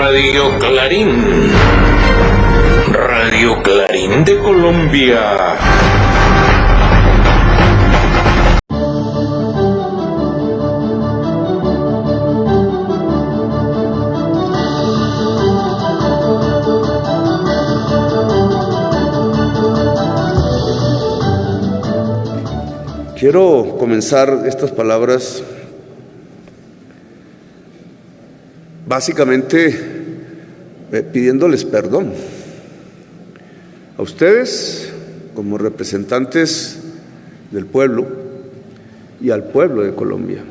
Radio Clarín. Radio Clarín de Colombia. Quiero comenzar estas palabras básicamente pidiéndoles perdón a ustedes como representantes del pueblo y al pueblo de Colombia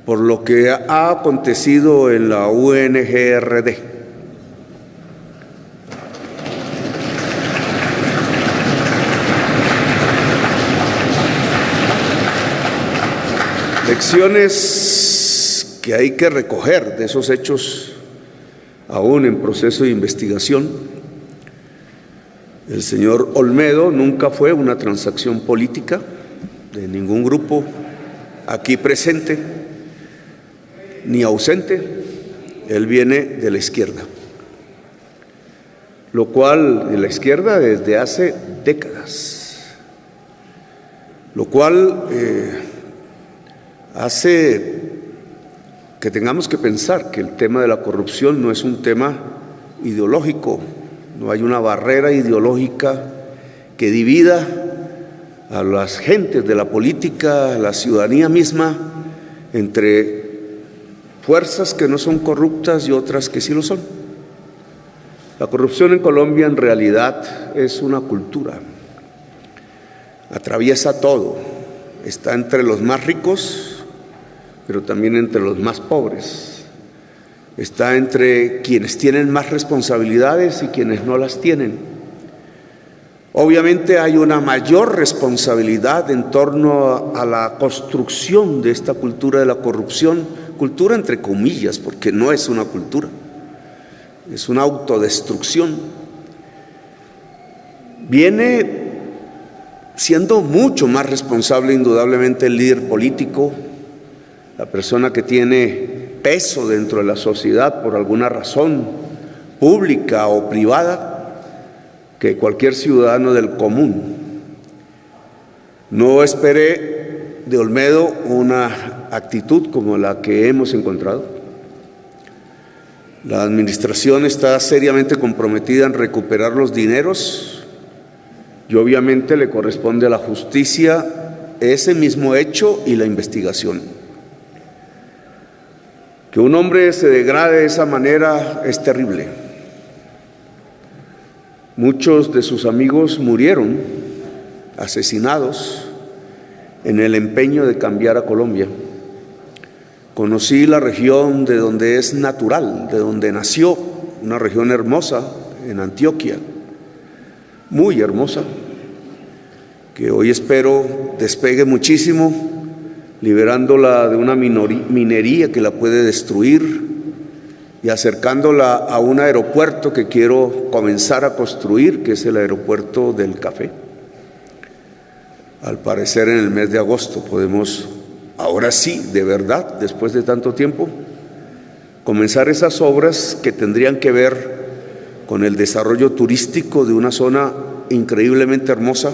por lo que ha acontecido en la UNGRD. Lecciones que hay que recoger de esos hechos aún en proceso de investigación. El señor Olmedo nunca fue una transacción política de ningún grupo aquí presente ni ausente. Él viene de la izquierda, lo cual de la izquierda desde hace décadas, lo cual hace que tengamos que pensar que el tema de la corrupción no es un tema ideológico, no hay una barrera ideológica que divida a las gentes de la política, a la ciudadanía misma, entre fuerzas que no son corruptas y otras que sí lo son. La corrupción en Colombia en realidad es una cultura, atraviesa todo, está entre los más ricos, pero también entre los más pobres, está entre quienes tienen más responsabilidades y quienes no las tienen. Obviamente hay una mayor responsabilidad en torno a la construcción de esta cultura de la corrupción, cultura entre comillas, porque no es una cultura, es una autodestrucción. Viene siendo mucho más responsable indudablemente el líder político, la persona que tiene peso dentro de la sociedad por alguna razón pública o privada, que cualquier ciudadano del común. No esperé de Olmedo una actitud como la que hemos encontrado. La administración está seriamente comprometida en recuperar los dineros y obviamente le corresponde a la justicia ese mismo hecho y la investigación. Que un hombre se degrade de esa manera es terrible. Muchos de sus amigos murieron asesinados en el empeño de cambiar a Colombia. Conocí la región de donde es natural, de donde nació, una región hermosa en Antioquia, muy hermosa, que hoy espero despegue muchísimo, liberándola de una minería que la puede destruir y acercándola a un aeropuerto que quiero comenzar a construir, que es el aeropuerto del café. Al parecer en el mes de agosto podemos, ahora sí, de verdad, después de tanto tiempo, comenzar esas obras que tendrían que ver con el desarrollo turístico de una zona increíblemente hermosa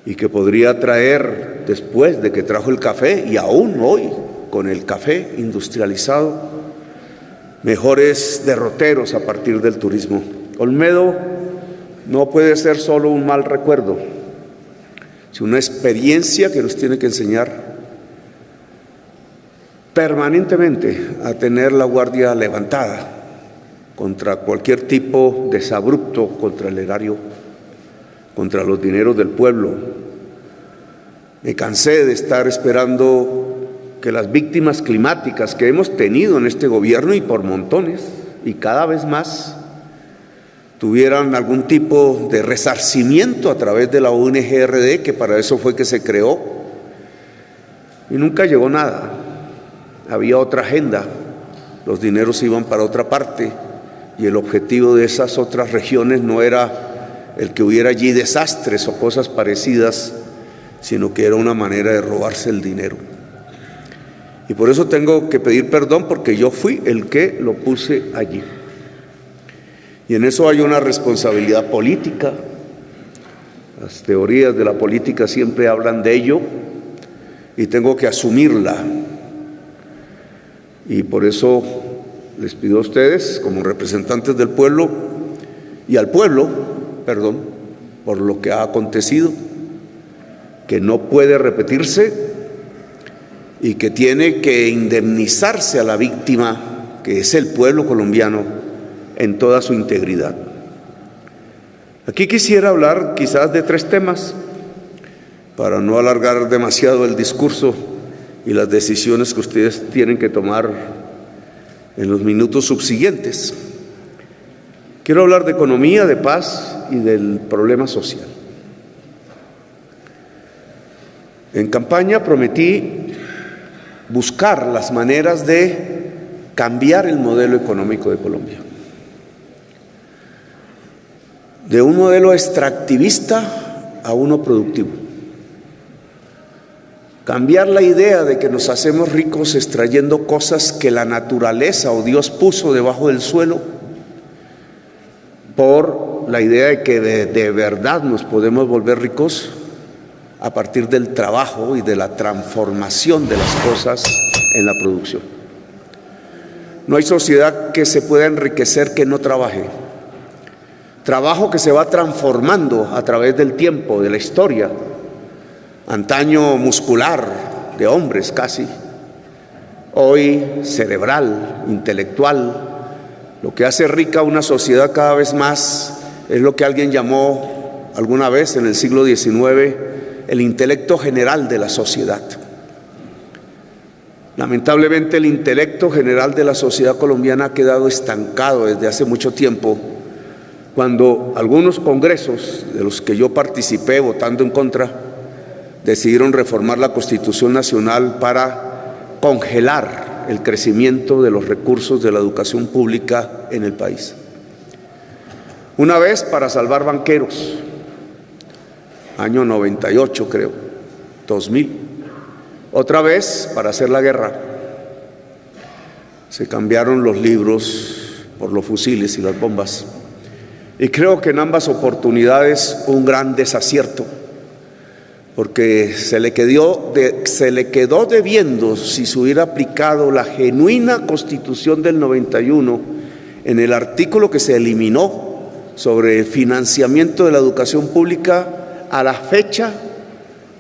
y que podría traer, después de que trajo el café y aún hoy con el café industrializado, mejores derroteros a partir del turismo. Olmedo no puede ser solo un mal recuerdo, sino una experiencia que nos tiene que enseñar permanentemente a tener la guardia levantada contra cualquier tipo de desabrupto contra el erario, contra los dineros del pueblo. Me cansé de estar esperando que las víctimas climáticas que hemos tenido en este gobierno y por montones y cada vez más tuvieran algún tipo de resarcimiento a través de la UNGRD, que para eso fue que se creó, y nunca llegó nada. Había otra agenda, los dineros iban para otra parte y el objetivo de esas otras regiones no era el que hubiera allí desastres o cosas parecidas, sino que era una manera de robarse el dinero. Y por eso tengo que pedir perdón, porque yo fui el que lo puse allí. Y en eso hay una responsabilidad política. Las teorías de la política siempre hablan de ello y tengo que asumirla. Y por eso les pido a ustedes, como representantes del pueblo, y al pueblo, perdón, por lo que ha acontecido, que no puede repetirse y que tiene que indemnizarse a la víctima, que es el pueblo colombiano, en toda su integridad. Aquí quisiera hablar quizás de 3 temas, para no alargar demasiado el discurso y las decisiones que ustedes tienen que tomar en los minutos subsiguientes. Quiero hablar de economía, de paz y del problema social. En campaña prometí buscar las maneras de cambiar el modelo económico de Colombia. De un modelo extractivista a uno productivo. Cambiar la idea de que nos hacemos ricos extrayendo cosas que la naturaleza o Dios puso debajo del suelo, por la idea de que de verdad nos podemos volver ricos a partir del trabajo y de la transformación de las cosas en la producción. No hay sociedad que se pueda enriquecer que no trabaje. Trabajo que se va transformando a través del tiempo, de la historia. Antaño muscular, de hombres casi, hoy cerebral, intelectual. Lo que hace rica una sociedad cada vez más es lo que alguien llamó alguna vez en el siglo XIX el intelecto general de la sociedad. Lamentablemente el intelecto general de la sociedad colombiana ha quedado estancado desde hace mucho tiempo, cuando algunos congresos de los que yo participé votando en contra decidieron reformar la Constitución Nacional para congelar el crecimiento de los recursos de la educación pública en el país. Una vez para salvar banqueros, año 98 creo, 2000. Otra vez para hacer la guerra. Se cambiaron los libros por los fusiles y las bombas. Y creo que en ambas oportunidades un gran desacierto, porque se le quedó debiendo, si se hubiera aplicado la genuina Constitución del 91 en el artículo que se eliminó sobre el financiamiento de la educación pública, a la fecha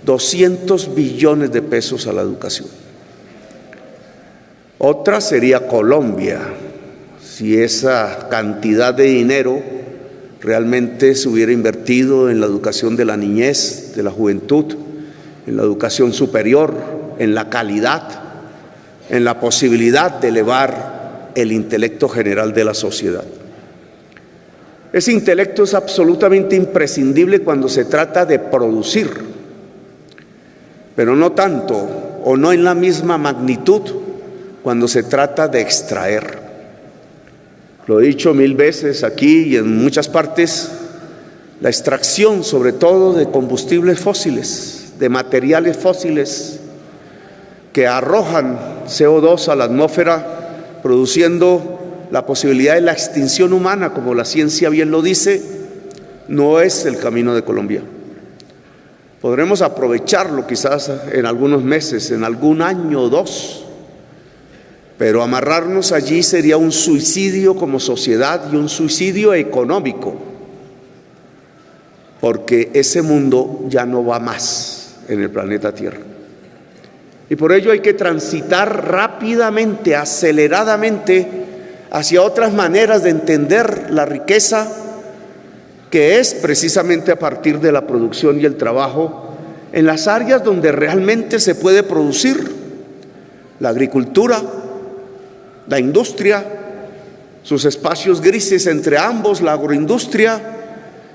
200 billones de pesos a la educación. Otra sería Colombia, si esa cantidad de dinero realmente se hubiera invertido en la educación de la niñez, de la juventud, en la educación superior, en la calidad, en la posibilidad de elevar el intelecto general de la sociedad. Ese intelecto es absolutamente imprescindible cuando se trata de producir, pero no tanto o no en la misma magnitud cuando se trata de extraer. Lo he dicho 1000 veces aquí y en muchas partes, la extracción sobre todo de combustibles fósiles, de materiales fósiles que arrojan CO2 a la atmósfera, produciendo la posibilidad de la extinción humana, como la ciencia bien lo dice, no es el camino de Colombia. Podremos aprovecharlo quizás en algunos meses, en algún año o 2, pero amarrarnos allí sería un suicidio como sociedad y un suicidio económico, porque ese mundo ya no va más en el planeta Tierra. Y por ello hay que transitar rápidamente, aceleradamente, hacia otras maneras de entender la riqueza, que es precisamente a partir de la producción y el trabajo en las áreas donde realmente se puede producir: la agricultura, la industria, sus espacios grises entre ambos, la agroindustria,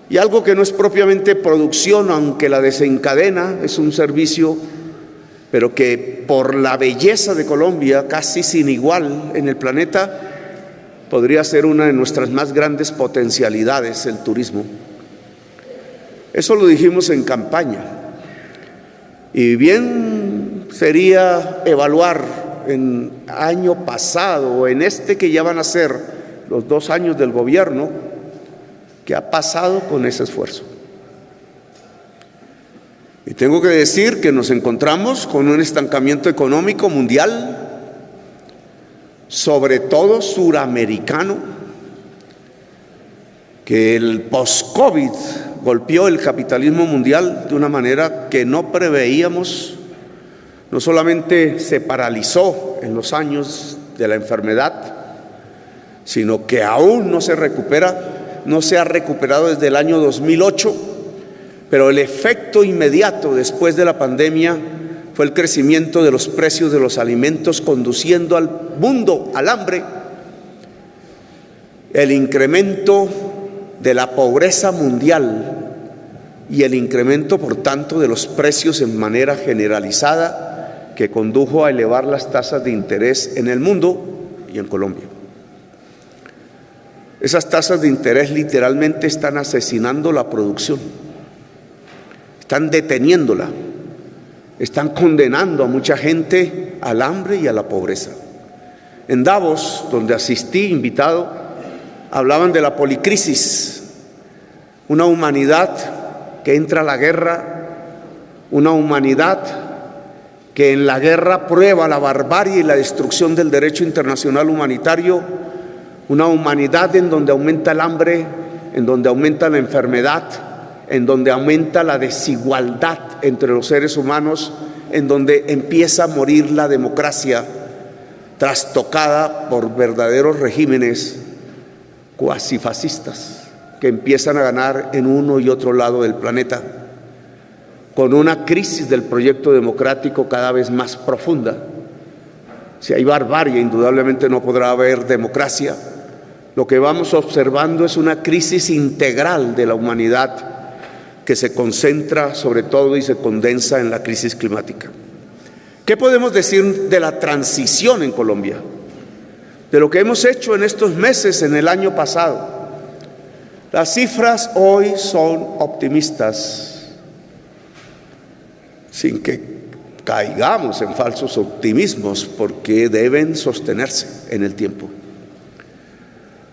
y algo que no es propiamente producción, aunque la desencadena, es un servicio, pero que por la belleza de Colombia, casi sin igual en el planeta, podría ser una de nuestras más grandes potencialidades, el turismo. Eso lo dijimos en campaña. Y bien sería evaluar en año pasado o en este que ya van a ser los 2 años del gobierno, ¿qué ha pasado con ese esfuerzo? Y tengo que decir que nos encontramos con un estancamiento económico mundial, sobre todo suramericano, que el post-COVID golpeó el capitalismo mundial de una manera que no preveíamos. No solamente se paralizó en los años de la enfermedad, sino que aún no se recupera, no se ha recuperado desde el año 2008, pero el efecto inmediato después de la pandemia fue el crecimiento de los precios de los alimentos, conduciendo al mundo al hambre, el incremento de la pobreza mundial y el incremento, por tanto, de los precios en manera generalizada, que condujo a elevar las tasas de interés en el mundo y en Colombia. Esas tasas de interés literalmente están asesinando la producción, están deteniéndola, están condenando a mucha gente al hambre y a la pobreza. En Davos, donde asistí invitado, hablaban de la policrisis, una humanidad que entra a la guerra, una humanidad que en la guerra prueba la barbarie y la destrucción del derecho internacional humanitario, una humanidad en donde aumenta el hambre, en donde aumenta la enfermedad, en donde aumenta la desigualdad entre los seres humanos, en donde empieza a morir la democracia, trastocada por verdaderos regímenes cuasi fascistas que empiezan a ganar en uno y otro lado del planeta, con una crisis del proyecto democrático cada vez más profunda. Si hay barbarie, indudablemente no podrá haber democracia. Lo que vamos observando es una crisis integral de la humanidad que se concentra sobre todo y se condensa en la crisis climática. ¿Qué podemos decir de la transición en Colombia? De lo que hemos hecho en estos meses, en el año pasado. Las cifras hoy son optimistas, sin que caigamos en falsos optimismos, porque deben sostenerse en el tiempo.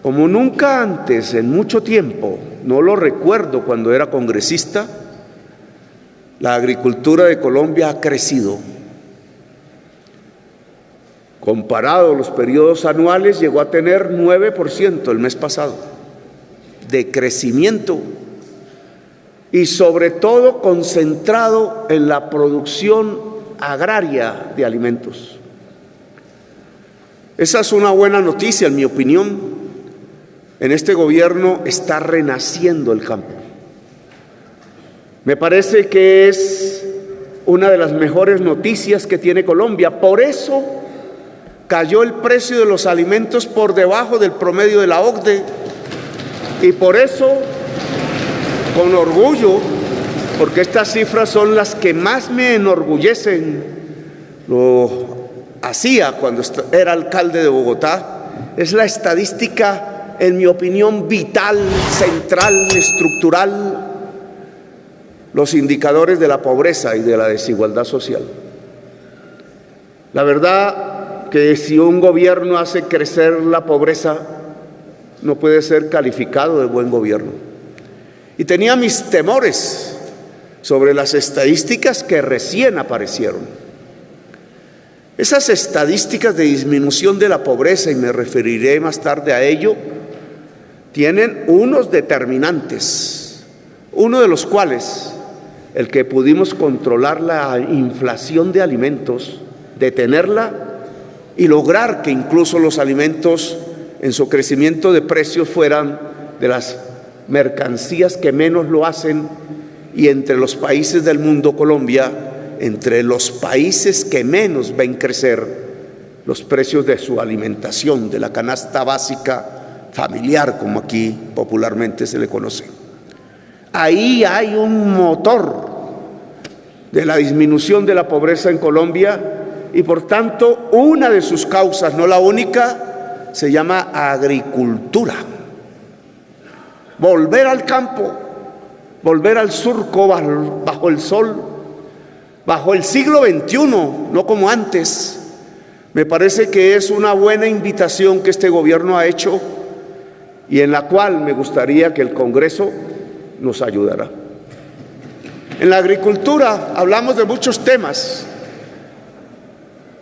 Como nunca antes, en mucho tiempo, no lo recuerdo cuando era congresista, la agricultura de Colombia ha crecido. Comparado a los periodos anuales, llegó a tener 9% el mes pasado de crecimiento, y sobre todo concentrado en la producción agraria de alimentos. Esa es una buena noticia, en mi opinión. En este gobierno está renaciendo el campo. Me parece que es una de las mejores noticias que tiene Colombia. Por eso cayó el precio de los alimentos por debajo del promedio de la OCDE, y por eso, con orgullo, porque estas cifras son las que más me enorgullecen, lo hacía cuando era alcalde de Bogotá, es la estadística, en mi opinión, vital, central, estructural, los indicadores de la pobreza y de la desigualdad social. La verdad que si un gobierno hace crecer la pobreza, no puede ser calificado de buen gobierno. Y tenía mis temores sobre las estadísticas que recién aparecieron. Esas estadísticas de disminución de la pobreza, y me referiré más tarde a ello, tienen unos determinantes, uno de los cuales, el que pudimos controlar la inflación de alimentos, detenerla y lograr que incluso los alimentos en su crecimiento de precios fueran de las mercancías que menos lo hacen, y entre los países del mundo, Colombia, entre los países que menos ven crecer los precios de su alimentación, de la canasta básica familiar, como aquí popularmente se le conoce. Ahí hay un motor de la disminución de la pobreza en Colombia, y por tanto una de sus causas, no la única, se llama agricultura. Volver al campo, volver al surco bajo el sol, bajo el siglo XXI, no como antes, Me parece que es una buena invitación que este gobierno ha hecho y en la cual me gustaría que el Congreso nos ayudara. En la agricultura hablamos de muchos temas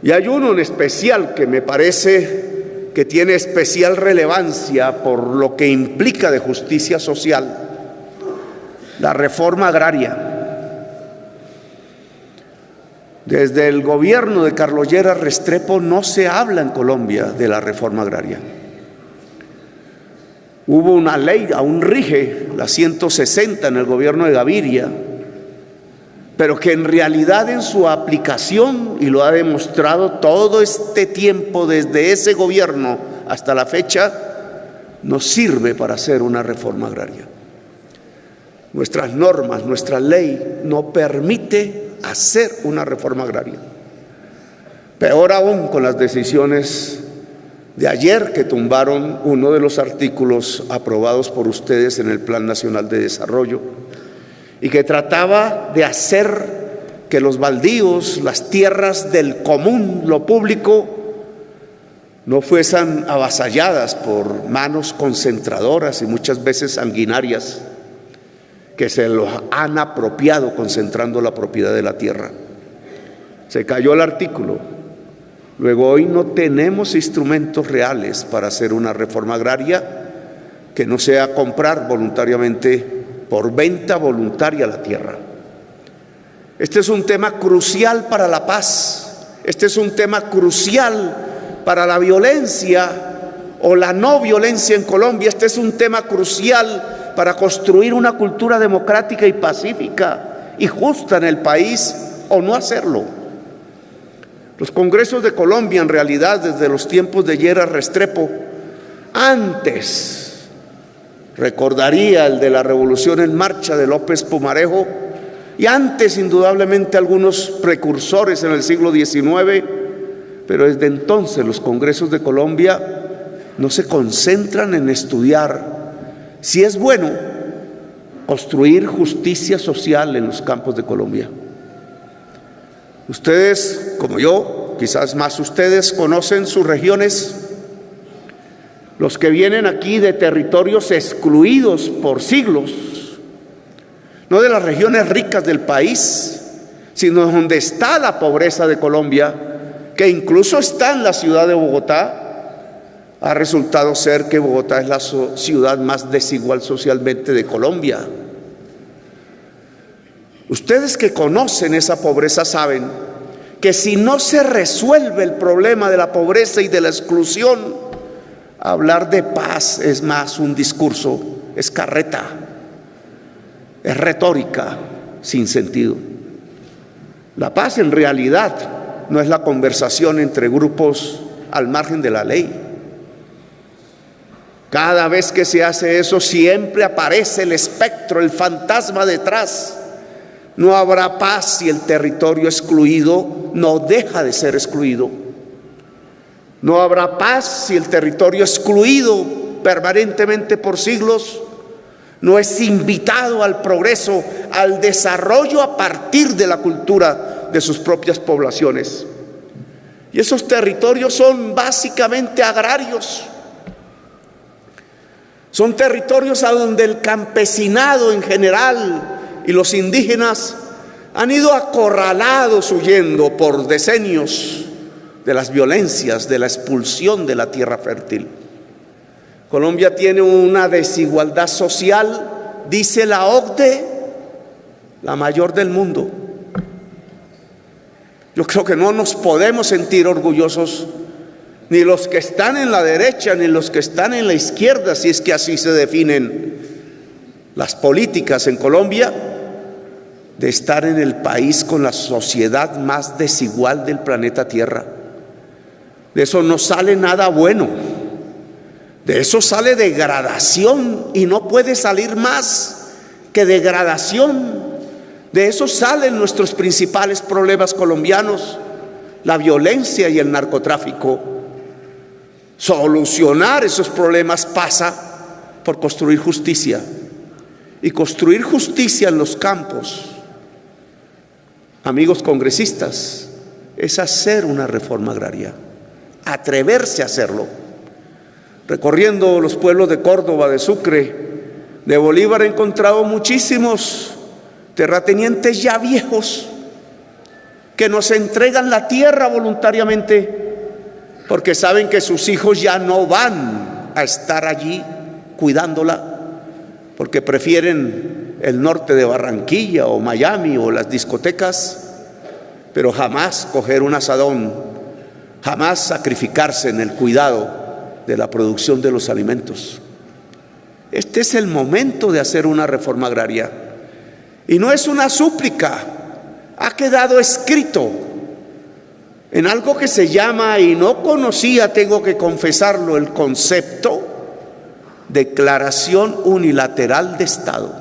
y hay uno en especial que me parece que tiene especial relevancia por lo que implica de justicia social: la reforma agraria. Desde el gobierno de Carlos Lleras Restrepo no se habla en Colombia de la reforma agraria. Hubo una ley, aún rige, la 160 en el gobierno de Gaviria, pero que en realidad en su aplicación, y lo ha demostrado todo este tiempo desde ese gobierno hasta la fecha, no sirve para hacer una reforma agraria. Nuestras normas, nuestra ley no permite hacer una reforma agraria. Peor aún con las decisiones de ayer que tumbaron uno de los artículos aprobados por ustedes en el Plan Nacional de Desarrollo y que trataba de hacer que los baldíos, las tierras del común, lo público, no fuesen avasalladas por manos concentradoras y muchas veces sanguinarias que se los han apropiado concentrando la propiedad de la tierra. Se cayó el artículo. Luego hoy no tenemos instrumentos reales para hacer una reforma agraria que no sea comprar voluntariamente, por venta voluntaria, la tierra. Este es un tema crucial para la paz. Este es un tema crucial para la violencia o la no violencia en Colombia. Este es un tema crucial para construir una cultura democrática y pacífica y justa en el país, o no hacerlo. Los congresos de Colombia, en realidad, desde los tiempos de Lleras Restrepo, antes, recordaría el de la Revolución en Marcha de López Pumarejo, y antes, indudablemente, algunos precursores en el siglo XIX, pero desde entonces los congresos de Colombia no se concentran en estudiar si es bueno construir justicia social en los campos de Colombia. Ustedes, como yo, quizás más ustedes, conocen sus regiones. Los que vienen aquí de territorios excluidos por siglos, no de las regiones ricas del país, sino donde está la pobreza de Colombia, que incluso está en la ciudad de Bogotá. Ha resultado ser que Bogotá es la ciudad más desigual socialmente de Colombia. Ustedes que conocen esa pobreza saben que si no se resuelve el problema de la pobreza y de la exclusión, hablar de paz es más un discurso, es carreta, es retórica sin sentido. La paz en realidad no es la conversación entre grupos al margen de la ley. Cada vez que se hace eso, siempre aparece el espectro, el fantasma detrás. No habrá paz si el territorio excluido no deja de ser excluido. No habrá paz si el territorio excluido permanentemente por siglos no es invitado al progreso, al desarrollo a partir de la cultura de sus propias poblaciones. Y esos territorios son básicamente agrarios. Son territorios a donde el campesinado en general y los indígenas han ido acorralados huyendo por decenios de las violencias, de la expulsión de la tierra fértil. Colombia tiene una desigualdad social, dice la OCDE, la mayor del mundo. Yo creo que no nos podemos sentir orgullosos, ni los que están en la derecha, ni los que están en la izquierda, si es que así se definen las políticas en Colombia, de estar en el país con la sociedad más desigual del planeta Tierra. De eso no sale nada bueno, de eso sale degradación, y no puede salir más que degradación. De eso salen nuestros principales problemas colombianos: la violencia y el narcotráfico. Solucionar esos problemas pasa por construir justicia, y construir justicia en los campos, amigos congresistas, es hacer una reforma agraria. atreverse a hacerlo. Recorriendo los pueblos de Córdoba, de Sucre, de Bolívar, he encontrado muchísimos terratenientes ya viejos que nos entregan la tierra voluntariamente porque saben que sus hijos ya no van a estar allí cuidándola, porque prefieren el norte de Barranquilla o Miami o las discotecas, pero jamás coger un asadón, jamás sacrificarse en el cuidado de la producción de los alimentos. Este es el momento de hacer una reforma agraria. Y no es una súplica, ha quedado escrito en algo que se llama, y no conocía, tengo que confesarlo, el concepto Declaración Unilateral de Estado.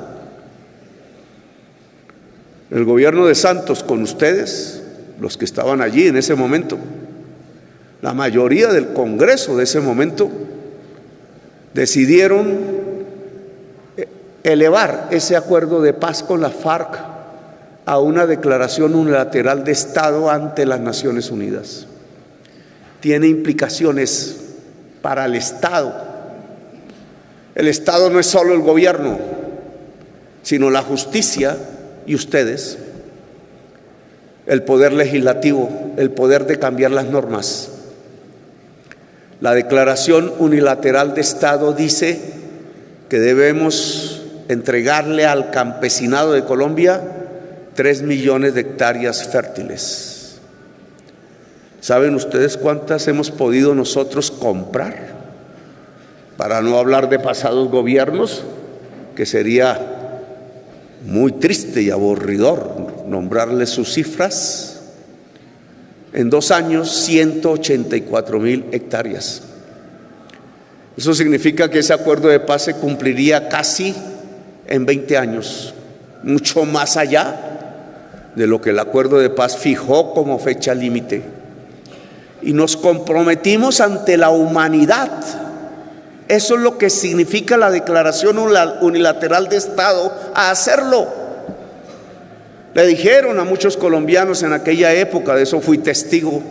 El gobierno de Santos, con ustedes, los que estaban allí en ese momento, la mayoría del Congreso de ese momento, decidieron elevar ese acuerdo de paz con la FARC a una declaración unilateral de Estado ante las Naciones Unidas. Tiene implicaciones para el Estado. El Estado no es solo el gobierno, sino la justicia y ustedes, el poder legislativo, el poder de cambiar las normas. La Declaración Unilateral de Estado dice que debemos entregarle al campesinado de Colombia 3 millones de hectáreas fértiles. ¿Saben ustedes cuántas hemos podido nosotros comprar? Para no hablar de pasados gobiernos, que sería muy triste y aburridor nombrarles sus cifras. En 2 años, 184,000 hectáreas. Eso significa que ese acuerdo de paz se cumpliría casi en 20 años, mucho más allá de lo que el acuerdo de paz fijó como fecha límite. Y nos comprometimos ante la humanidad. Eso es lo que significa la Declaración Unilateral de Estado, a hacerlo. Le dijeron a muchos colombianos en aquella época, de eso fui testigo,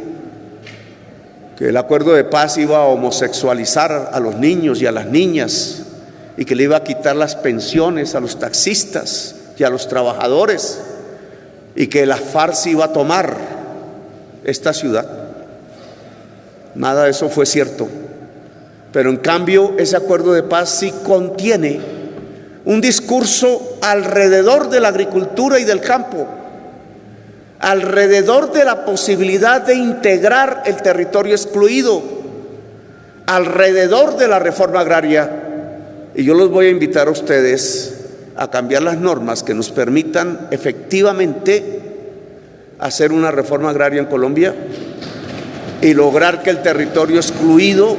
que el acuerdo de paz iba a homosexualizar a los niños y a las niñas, y que le iba a quitar las pensiones a los taxistas y a los trabajadores, y que la FARC se iba a tomar esta ciudad. Nada de eso fue cierto. Pero en cambio, ese acuerdo de paz sí contiene un discurso alrededor de la agricultura y del campo, alrededor de la posibilidad de integrar el territorio excluido, alrededor de la reforma agraria. Y yo los voy a invitar a ustedes a cambiar las normas que nos permitan efectivamente hacer una reforma agraria en Colombia y lograr que el territorio excluido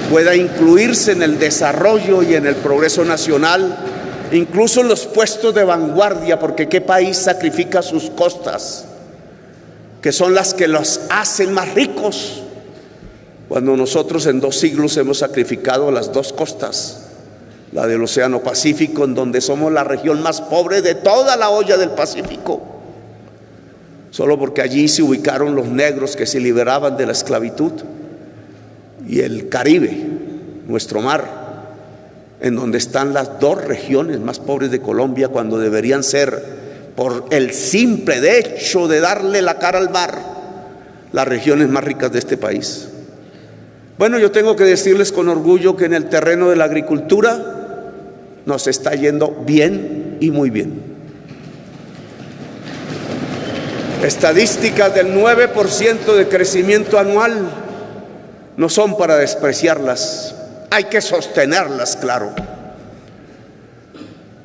pueda incluirse en el desarrollo y en el progreso nacional, incluso en los puestos de vanguardia, porque ¿qué país sacrifica sus costas, que son las que los hacen más ricos, cuando nosotros en 2 siglos hemos sacrificado las 2 costas? La del Océano Pacífico, en donde somos la región más pobre de toda la olla del Pacífico, solo porque allí se ubicaron los negros que se liberaban de la esclavitud, y el Caribe, nuestro mar, en donde están las 2 regiones más pobres de Colombia, cuando deberían ser, por el simple hecho de darle la cara al mar, las regiones más ricas de este país. Bueno, yo tengo que decirles con orgullo que en el terreno de la agricultura nos está yendo bien y muy bien. Estadísticas del 9% de crecimiento anual no son para despreciarlas, hay que sostenerlas, claro.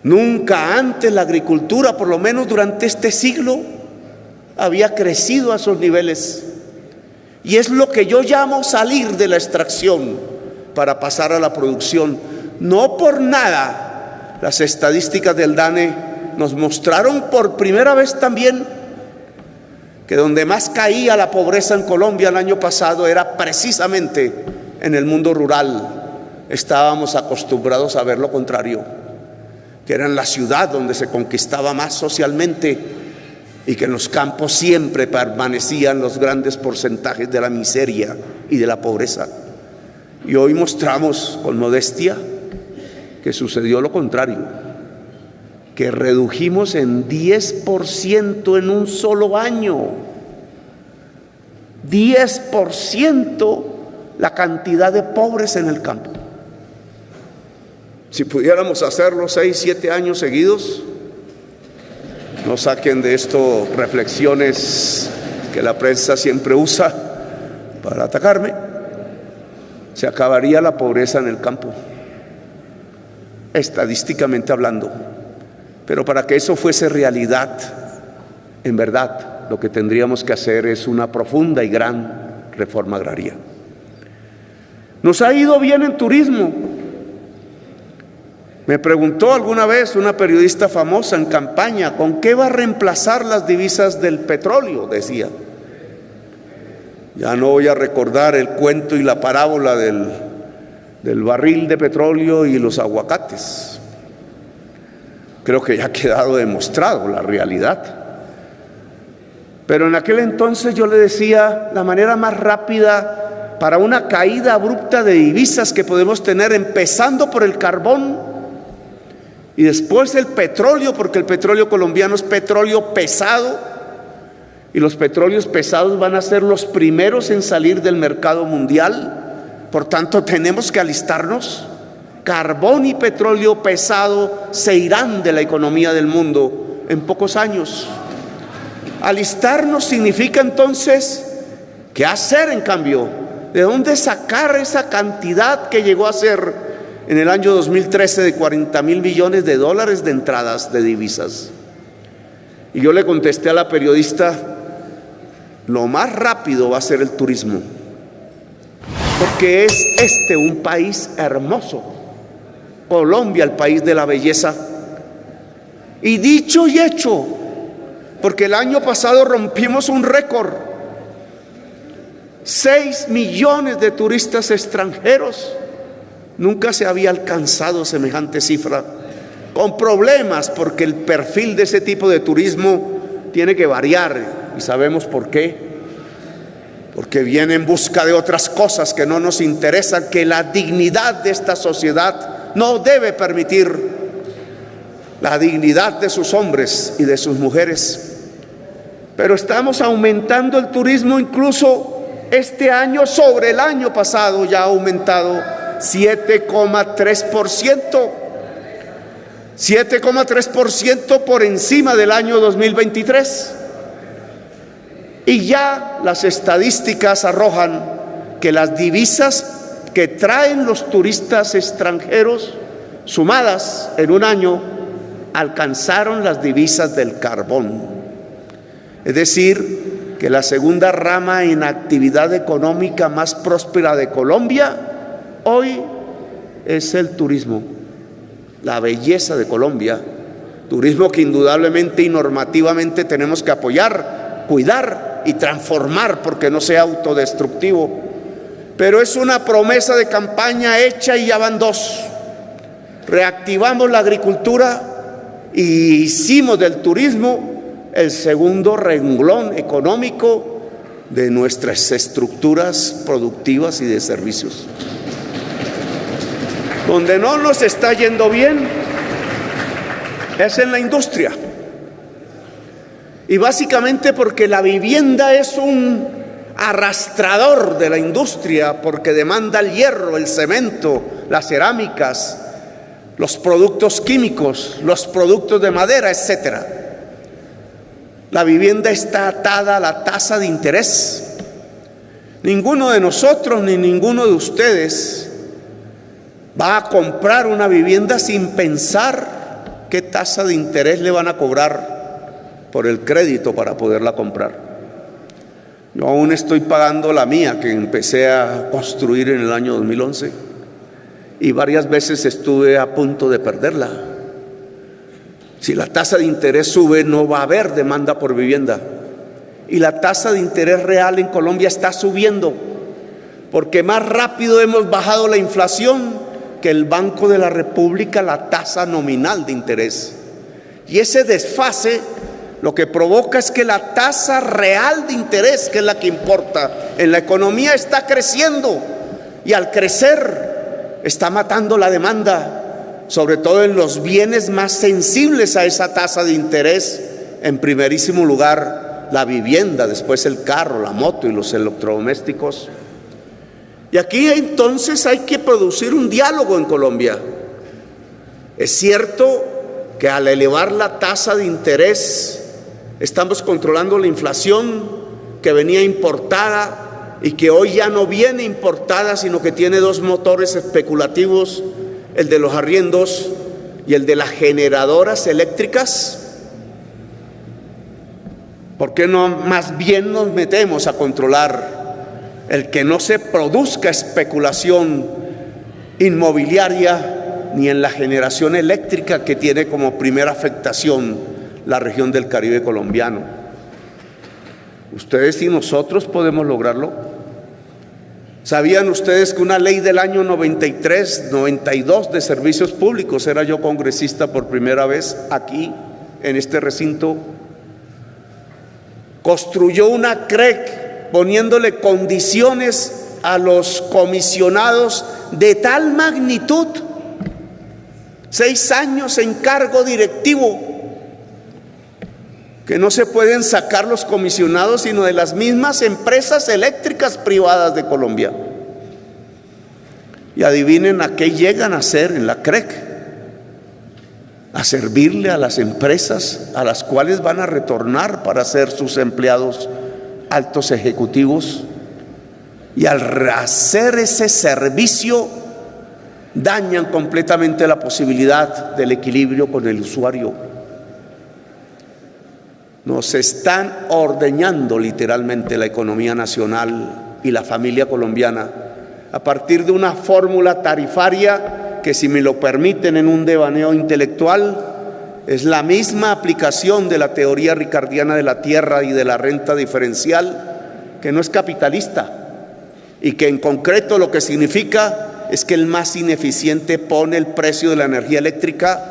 Nunca antes la agricultura, por lo menos durante este siglo, había crecido a esos niveles. Y es lo que yo llamo salir de la extracción para pasar a la producción. No por nada, las estadísticas del DANE nos mostraron por primera vez también que donde más caía la pobreza en Colombia el año pasado era precisamente en el mundo rural. Estábamos acostumbrados a ver lo contrario, que era en la ciudad donde se conquistaba más socialmente, y que en los campos siempre permanecían los grandes porcentajes de la miseria y y de la pobreza. Y hoy mostramos con modestia que sucedió lo contrario, que redujimos en 10% en un solo año, 10% la cantidad de pobres en el campo. Si pudiéramos hacerlo 6, 7 años seguidos, no saquen de esto reflexiones que la prensa siempre usa para atacarme, se acabaría la pobreza en el campo, estadísticamente hablando. Pero para que eso fuese realidad, en verdad, lo que tendríamos que hacer es una profunda y gran reforma agraria. Nos ha ido bien en turismo. Me preguntó alguna vez una periodista famosa en campaña, ¿con qué va a reemplazar las divisas del petróleo?, decía. Ya no voy a recordar el cuento y la parábola del barril de petróleo y los aguacates. Creo que ya ha quedado demostrado la realidad. Pero en aquel entonces yo le decía, la manera más rápida para una caída abrupta de divisas que podemos tener, empezando por el carbón y después el petróleo, porque el petróleo colombiano es petróleo pesado y los petróleos pesados van a ser los primeros en salir del mercado mundial. Por tanto, tenemos que alistarnos. Carbón y petróleo pesado se irán de la economía del mundo en pocos años. Alistarnos significa entonces, ¿qué hacer en cambio? ¿De dónde sacar esa cantidad que llegó a ser en el año 2013 de 40,000 millones de dólares de entradas de divisas? Y yo le contesté a la periodista, lo más rápido va a ser el turismo, porque es un país hermoso, Colombia, el país de la belleza. Y dicho y hecho, porque el año pasado rompimos un récord, 6 millones de turistas extranjeros. Nunca se había alcanzado semejante cifra, con problemas, porque el perfil de ese tipo de turismo tiene que variar, y sabemos por qué. Porque viene en busca de otras cosas que no nos interesan, que la dignidad de esta sociedad no debe permitir, la dignidad de sus hombres y de sus mujeres. Pero estamos aumentando el turismo incluso este año sobre el año pasado, ya ha aumentado 7,3%, 7,3% por encima del año 2023. Y ya las estadísticas arrojan que las divisas que traen los turistas extranjeros, sumadas en un año, alcanzaron las divisas del carbón. Es decir, que la segunda rama en actividad económica más próspera de Colombia hoy es el turismo, la belleza de Colombia, turismo que indudablemente y normativamente tenemos que apoyar, cuidar y transformar, porque no sea autodestructivo. Pero es una promesa de campaña hecha y ya van 2. Reactivamos la agricultura y hicimos del turismo el segundo renglón económico de nuestras estructuras productivas y de servicios. Donde no nos está yendo bien es en la industria. Y básicamente porque la vivienda es un arrastrador de la industria, porque demanda el hierro, el cemento, las cerámicas, los productos químicos, los productos de madera, etcétera. La vivienda está atada a la tasa de interés. Ninguno de nosotros ni ninguno de ustedes va a comprar una vivienda sin pensar qué tasa de interés le van a cobrar por el crédito para poderla comprar. Yo aún estoy pagando la mía, que empecé a construir en el año 2011, y varias veces estuve a punto de perderla. Si la tasa de interés sube, no va a haber demanda por vivienda. Y la tasa de interés real en Colombia está subiendo, porque más rápido hemos bajado la inflación que el Banco de la República la tasa nominal de interés. Y ese desfase lo que provoca es que la tasa real de interés, que es la que importa en la economía está creciendo y al crecer está matando la demanda, sobre todo en los bienes más sensibles a esa tasa de interés. En primerísimo lugar, la vivienda, después el carro, la moto y los electrodomésticos. Y aquí entonces hay que producir un diálogo en Colombia. Es cierto que al elevar la tasa de interés estamos controlando la inflación que venía importada y que hoy ya no viene importada, sino que tiene dos motores especulativos, el de los arriendos y el de las generadoras eléctricas. ¿Por qué no más bien nos metemos a controlar el que no se produzca especulación inmobiliaria ni en la generación eléctrica, que tiene como primera afectación la región del Caribe colombiano? Ustedes y nosotros podemos lograrlo. ¿Sabían ustedes que una ley del año 93, 92 de servicios públicos, era yo congresista por primera vez aquí en este recinto, construyó una CREC poniéndole condiciones a los comisionados de tal magnitud, 6 años en cargo directivo, que no se pueden sacar los comisionados sino de las mismas empresas eléctricas privadas de Colombia? Y adivinen a qué llegan a hacer en la CREC: a servirle a las empresas a las cuales van a retornar para ser sus empleados altos ejecutivos. Y al hacer ese servicio dañan completamente la posibilidad del equilibrio con el usuario. Nos están ordeñando literalmente la economía nacional y la familia colombiana a partir de una fórmula tarifaria que, si me lo permiten en un devaneo intelectual, es la misma aplicación de la teoría ricardiana de la tierra y de la renta diferencial, que no es capitalista y que en concreto lo que significa es que el más ineficiente pone el precio de la energía eléctrica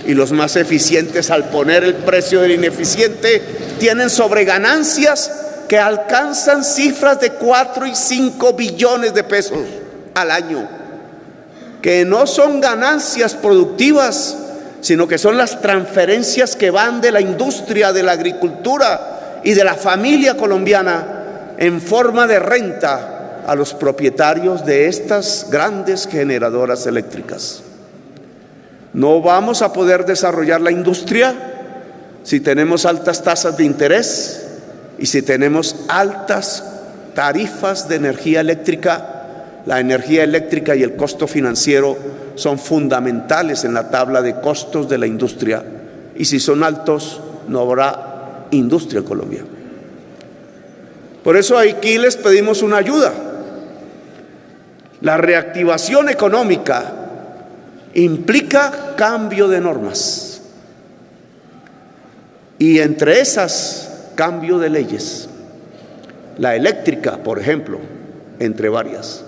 y los más eficientes, al poner el precio del ineficiente, tienen sobreganancias que alcanzan cifras de 4 y 5 billones de pesos al año, que no son ganancias productivas, sino que son las transferencias que van de la industria, de la agricultura y de la familia colombiana en forma de renta a los propietarios de estas grandes generadoras eléctricas. No vamos a poder desarrollar la industria si tenemos altas tasas de interés y si tenemos altas tarifas de energía eléctrica. La energía eléctrica y el costo financiero son fundamentales en la tabla de costos de la industria, y si son altos no habrá industria en Colombia. Por eso aquí les pedimos una ayuda. La reactivación económica implica cambio de normas, y entre esas, cambio de leyes. La eléctrica, por ejemplo, entre varias.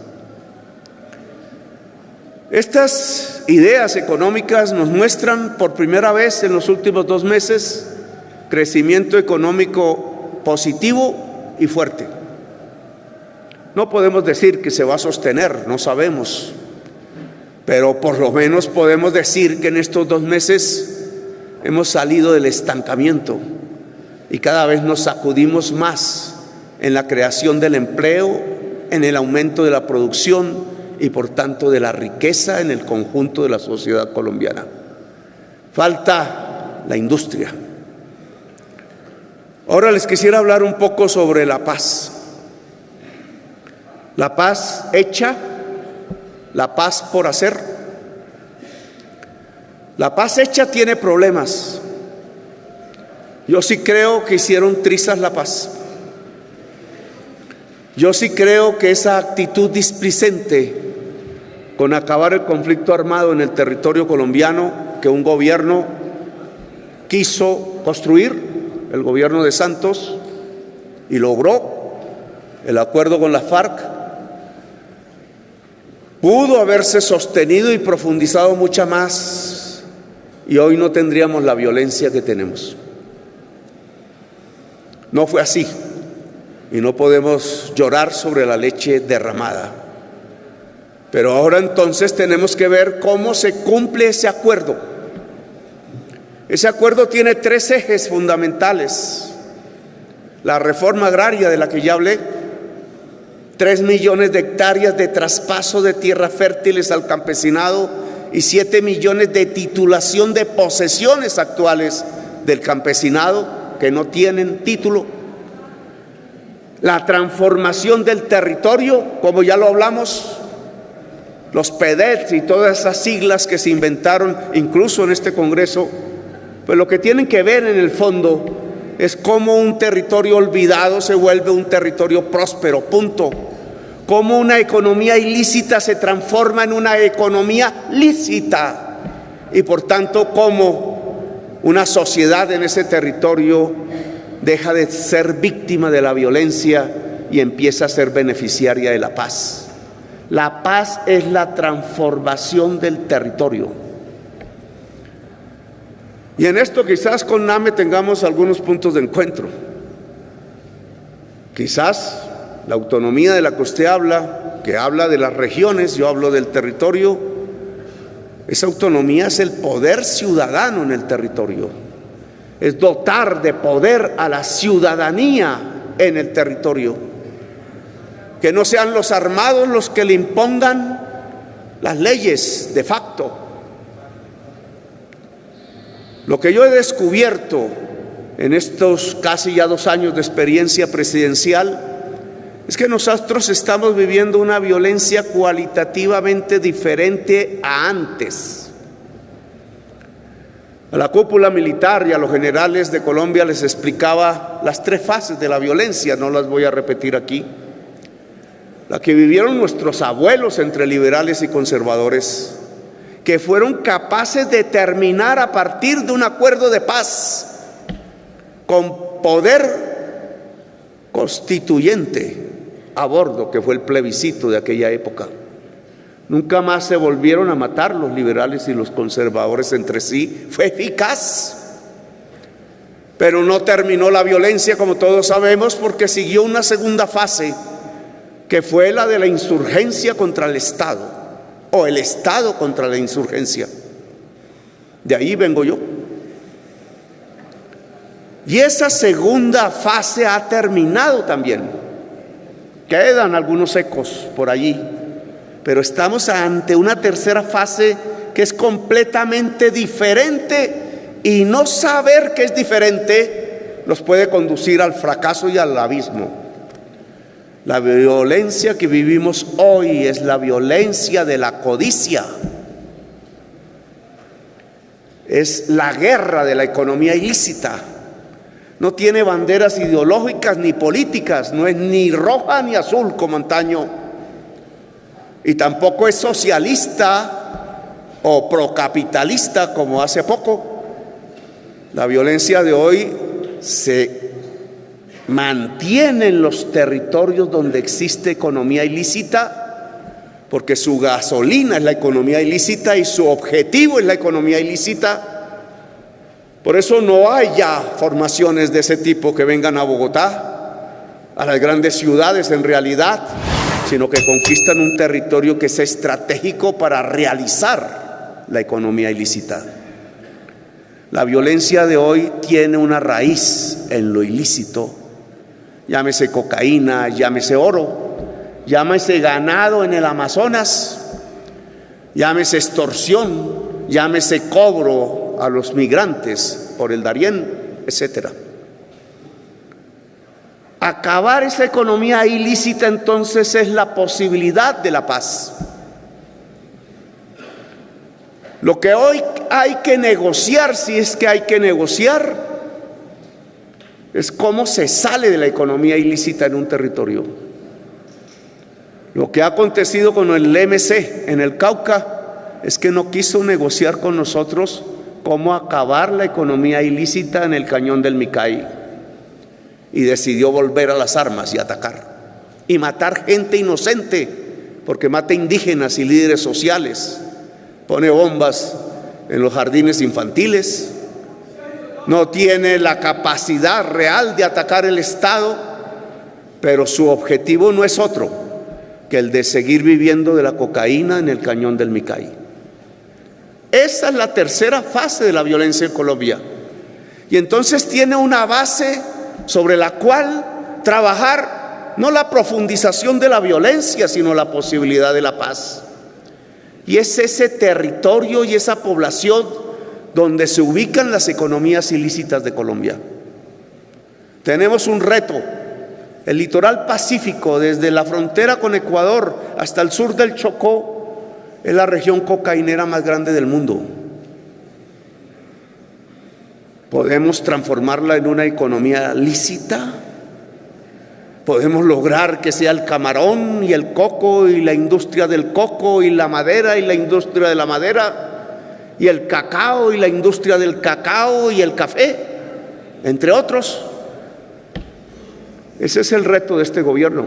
Estas ideas económicas nos muestran por primera vez en los últimos 2 meses crecimiento económico positivo y fuerte. No podemos decir que se va a sostener, no sabemos, pero por lo menos podemos decir que en estos 2 meses hemos salido del estancamiento y cada vez nos sacudimos más en la creación del empleo, en el aumento de la producción y por tanto de la riqueza en el conjunto de la sociedad colombiana. Falta la industria. Ahora les quisiera hablar un poco sobre la paz. La paz hecha, la paz por hacer. La paz hecha tiene problemas. Yo sí creo que hicieron trizas la paz. Yo sí creo que esa actitud displicente con acabar el conflicto armado en el territorio colombiano que un gobierno quiso construir, el gobierno de Santos, y logró el acuerdo con la FARC, pudo haberse sostenido y profundizado mucha más, y hoy no tendríamos la violencia que tenemos. No fue así. y no podemos llorar sobre la leche derramada. Pero ahora entonces tenemos que ver cómo se cumple ese acuerdo. Ese acuerdo tiene 3 ejes fundamentales. La reforma agraria de la que ya hablé, 3 millones de hectáreas de traspaso de tierras fértiles al campesinado y 7 millones de titulación de posesiones actuales del campesinado que no tienen título. La transformación del territorio, como ya lo hablamos, los PEDET y todas esas siglas que se inventaron incluso en este Congreso, pues lo que tienen que ver en el fondo es cómo un territorio olvidado se vuelve un territorio próspero, punto. Cómo una economía ilícita se transforma en una economía lícita y por tanto cómo una sociedad en ese territorio deja de ser víctima de la violencia y empieza a ser beneficiaria de la paz. La paz es la transformación del territorio. Y en esto quizás con NAME tengamos algunos puntos de encuentro. Quizás la autonomía de la que usted habla, que habla de las regiones, yo hablo del territorio, esa autonomía es el poder ciudadano en el territorio. Es dotar de poder a la ciudadanía en el territorio. Que no sean los armados los que le impongan las leyes de facto. Lo que yo he descubierto en estos casi ya 2 años de experiencia presidencial es que nosotros estamos viviendo una violencia cualitativamente diferente a antes. A la cúpula militar y a los generales de Colombia les explicaba las 3 fases de la violencia, no las voy a repetir aquí. La que vivieron nuestros abuelos entre liberales y conservadores, que fueron capaces de terminar a partir de un acuerdo de paz con poder constituyente a bordo, que fue el plebiscito de aquella época. Nunca más se volvieron a matar los liberales y los conservadores entre sí. Fue eficaz, pero no terminó la violencia, como todos sabemos, porque siguió una segunda fase, que fue la de la insurgencia contra el Estado, o el Estado contra la insurgencia. De ahí vengo yo. Y esa segunda fase ha terminado también. Quedan algunos ecos por allí, pero estamos ante una tercera fase que es completamente diferente, y no saber que es diferente nos puede conducir al fracaso y al abismo. La violencia que vivimos hoy es la violencia de la codicia. Es la guerra de la economía ilícita. No tiene banderas ideológicas ni políticas, no es ni roja ni azul como antaño. Y tampoco es socialista o procapitalista como hace poco. La violencia de hoy se mantiene en los territorios donde existe economía ilícita, porque su gasolina es la economía ilícita y su objetivo es la economía ilícita. Por eso no hay ya formaciones de ese tipo que vengan a Bogotá, a las grandes ciudades en realidad, sino que conquistan un territorio que es estratégico para realizar la economía ilícita. La violencia de hoy tiene una raíz en lo ilícito. Llámese cocaína, llámese oro, llámese ganado en el Amazonas, llámese extorsión, llámese cobro a los migrantes por el Darién, etc. Acabar esa economía ilícita entonces es la posibilidad de la paz. Lo que hoy hay que negociar, si es que hay que negociar, es cómo se sale de la economía ilícita en un territorio. Lo que ha acontecido con el MC en el Cauca es que no quiso negociar con nosotros cómo acabar la economía ilícita en el cañón del Micay, y decidió volver a las armas y atacar y matar gente inocente, porque mata indígenas y líderes sociales, pone bombas en los jardines infantiles. No tiene la capacidad real de atacar el Estado, pero su objetivo no es otro que el de seguir viviendo de la cocaína en el cañón del Micay. Esa es la tercera fase de la violencia en Colombia. Y entonces tiene una base sobre la cual trabajar, no la profundización de la violencia, sino la posibilidad de la paz. Y es ese territorio y esa población donde se ubican las economías ilícitas de Colombia. Tenemos un reto. El litoral pacífico, desde la frontera con Ecuador hasta el sur del Chocó, es la región cocainera más grande del mundo. ¿Podemos transformarla en una economía lícita? ¿Podemos lograr que sea el camarón y el coco y la industria del coco y la madera y la industria de la madera y el cacao y la industria del cacao y el café, entre otros? Ese es el reto de este gobierno.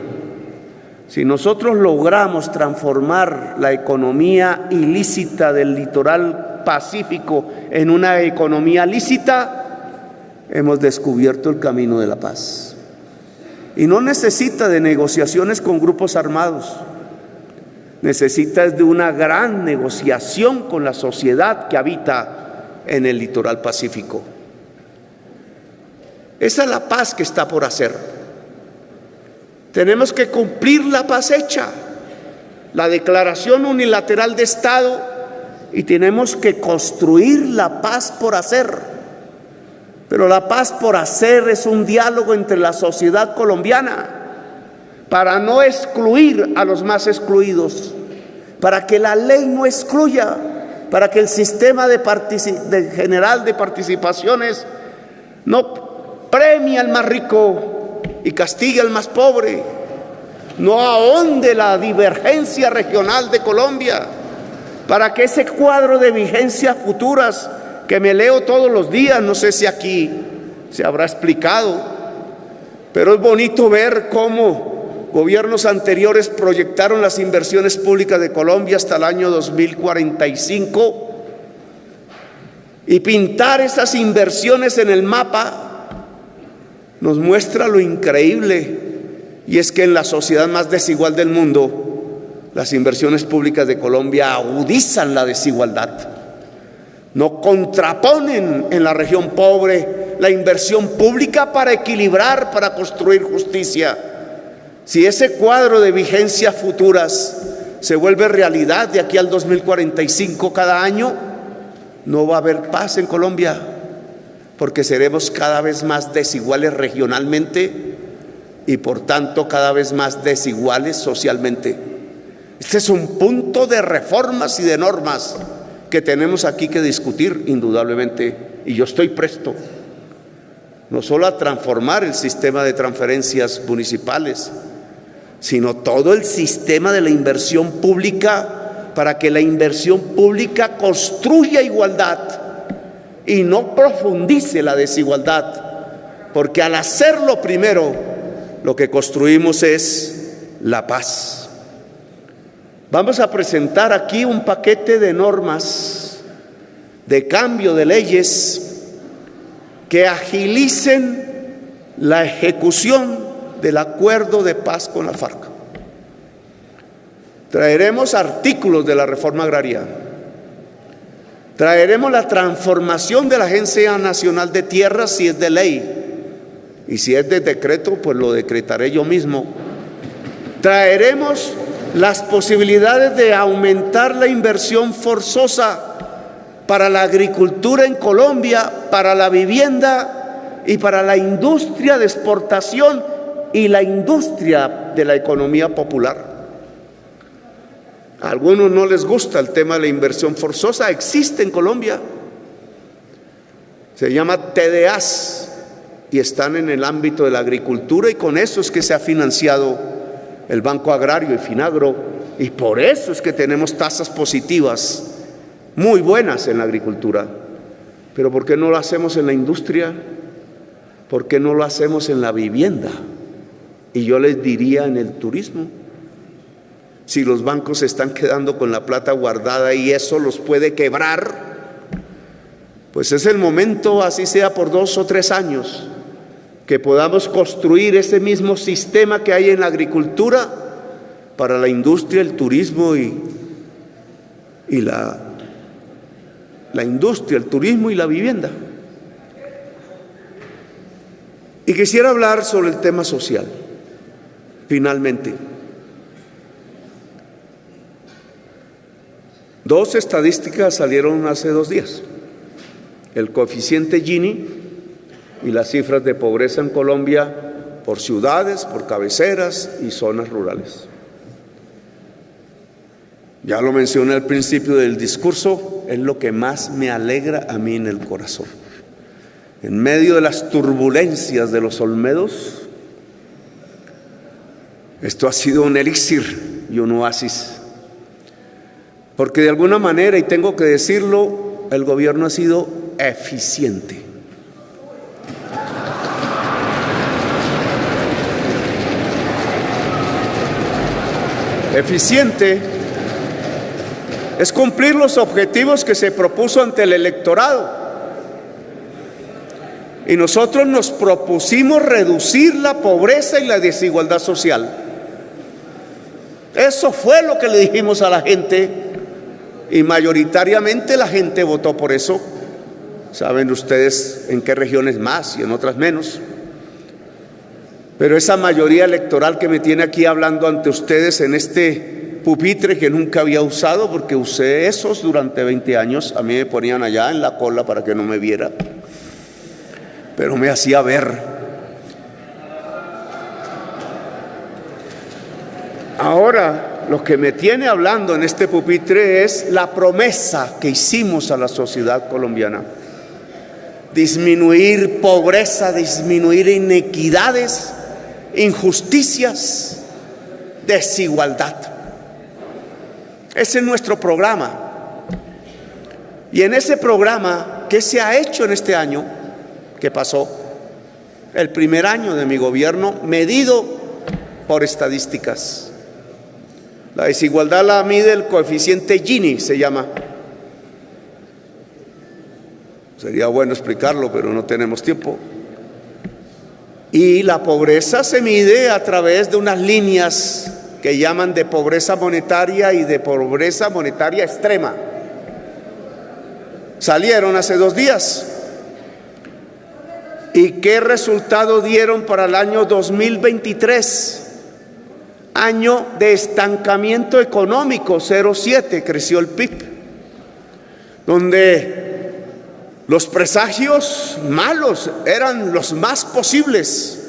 Si nosotros logramos transformar la economía ilícita del litoral pacífico en una economía lícita, hemos descubierto el camino de la paz. Y no necesita de negociaciones con grupos armados, necesita de una gran negociación con la sociedad que habita en el litoral pacífico. Esa es la paz que está por hacer. Tenemos que cumplir la paz hecha, la declaración unilateral de Estado, y tenemos que construir la paz por hacer. Pero la paz por hacer es un diálogo entre la sociedad colombiana para no excluir a los más excluidos, para que la ley no excluya, para que el sistema general de participaciones no premie al más rico y castigue al más pobre, no ahonde la divergencia regional de Colombia, para que ese cuadro de vigencias futuras que me leo todos los días, no sé si aquí se habrá explicado, pero es bonito ver cómo gobiernos anteriores proyectaron las inversiones públicas de Colombia hasta el año 2045 y pintar esas inversiones en el mapa nos muestra lo increíble, y es que en la sociedad más desigual del mundo, las inversiones públicas de Colombia agudizan la desigualdad. No contraponen en la región pobre la inversión pública para equilibrar, para construir justicia. Si ese cuadro de vigencias futuras se vuelve realidad de aquí al 2045 cada año, no va a haber paz en Colombia, porque seremos cada vez más desiguales regionalmente y por tanto cada vez más desiguales socialmente. Este es un punto de reformas y de normas que tenemos aquí que discutir indudablemente, y yo estoy presto no solo a transformar el sistema de transferencias municipales, sino todo el sistema de la inversión pública, para que la inversión pública construya igualdad y no profundice la desigualdad, porque al hacerlo primero, lo que construimos es la paz. Vamos a presentar aquí un paquete de normas de cambio de leyes que agilicen la ejecución del acuerdo de paz con la FARC. Traeremos artículos de la reforma agraria. Traeremos la transformación de la Agencia Nacional de Tierras si es de ley, y si es de decreto, pues lo decretaré yo mismo. Traeremos las posibilidades de aumentar la inversión forzosa para la agricultura en Colombia, para la vivienda y para la industria de exportación y la industria de la economía popular. A algunos no les gusta el tema de la inversión forzosa, existe en Colombia. Se llama TDAs y están en el ámbito de la agricultura, y con eso es que se ha financiado el Banco Agrario y Finagro, y por eso es que tenemos tasas positivas muy buenas en la agricultura. Pero ¿por qué no lo hacemos en la industria? ¿Por qué no lo hacemos en la vivienda? Y yo les diría en el turismo. Si los bancos se están quedando con la plata guardada y eso los puede quebrar, pues es el momento, así sea por 2 o 3 años, que podamos construir ese mismo sistema que hay en la agricultura para la industria, el turismo y la industria, el turismo y la vivienda. Y quisiera hablar sobre el tema social, finalmente. 2 estadísticas salieron hace 2 días. El coeficiente Gini y las cifras de pobreza en Colombia por ciudades, por cabeceras y zonas rurales. Ya lo mencioné al principio del discurso, es lo que más me alegra a mí en el corazón. En medio de las turbulencias de los Olmedos, esto ha sido un elixir y un oasis. Porque de alguna manera, y tengo que decirlo, el gobierno ha sido eficiente. Eficiente es cumplir los objetivos que se propuso ante el electorado. Y nosotros nos propusimos reducir la pobreza y la desigualdad social. Eso fue lo que le dijimos a la gente y mayoritariamente la gente votó por eso. Saben ustedes en qué regiones más y en otras menos. Pero esa mayoría electoral que me tiene aquí hablando ante ustedes en este pupitre que nunca había usado, porque usé esos durante 20 años, a mí me ponían allá en la cola para que no me viera, pero me hacía ver. Ahora, lo que me tiene hablando en este pupitre es la promesa que hicimos a la sociedad colombiana. Disminuir pobreza, disminuir inequidades, injusticias, desigualdad. Ese es nuestro programa. Y en ese programa, ¿qué se ha hecho en este año que pasó? El primer año de mi gobierno, medido por estadísticas. La desigualdad la mide el coeficiente Gini, se llama. Sería bueno explicarlo, pero no tenemos tiempo. Y la pobreza se mide a través de unas líneas que llaman de pobreza monetaria y de pobreza monetaria extrema. Salieron hace 2 días. ¿Y qué resultado dieron para el año 2023? Año de estancamiento económico, 0,7 creció el PIB, donde los presagios malos eran los más posibles,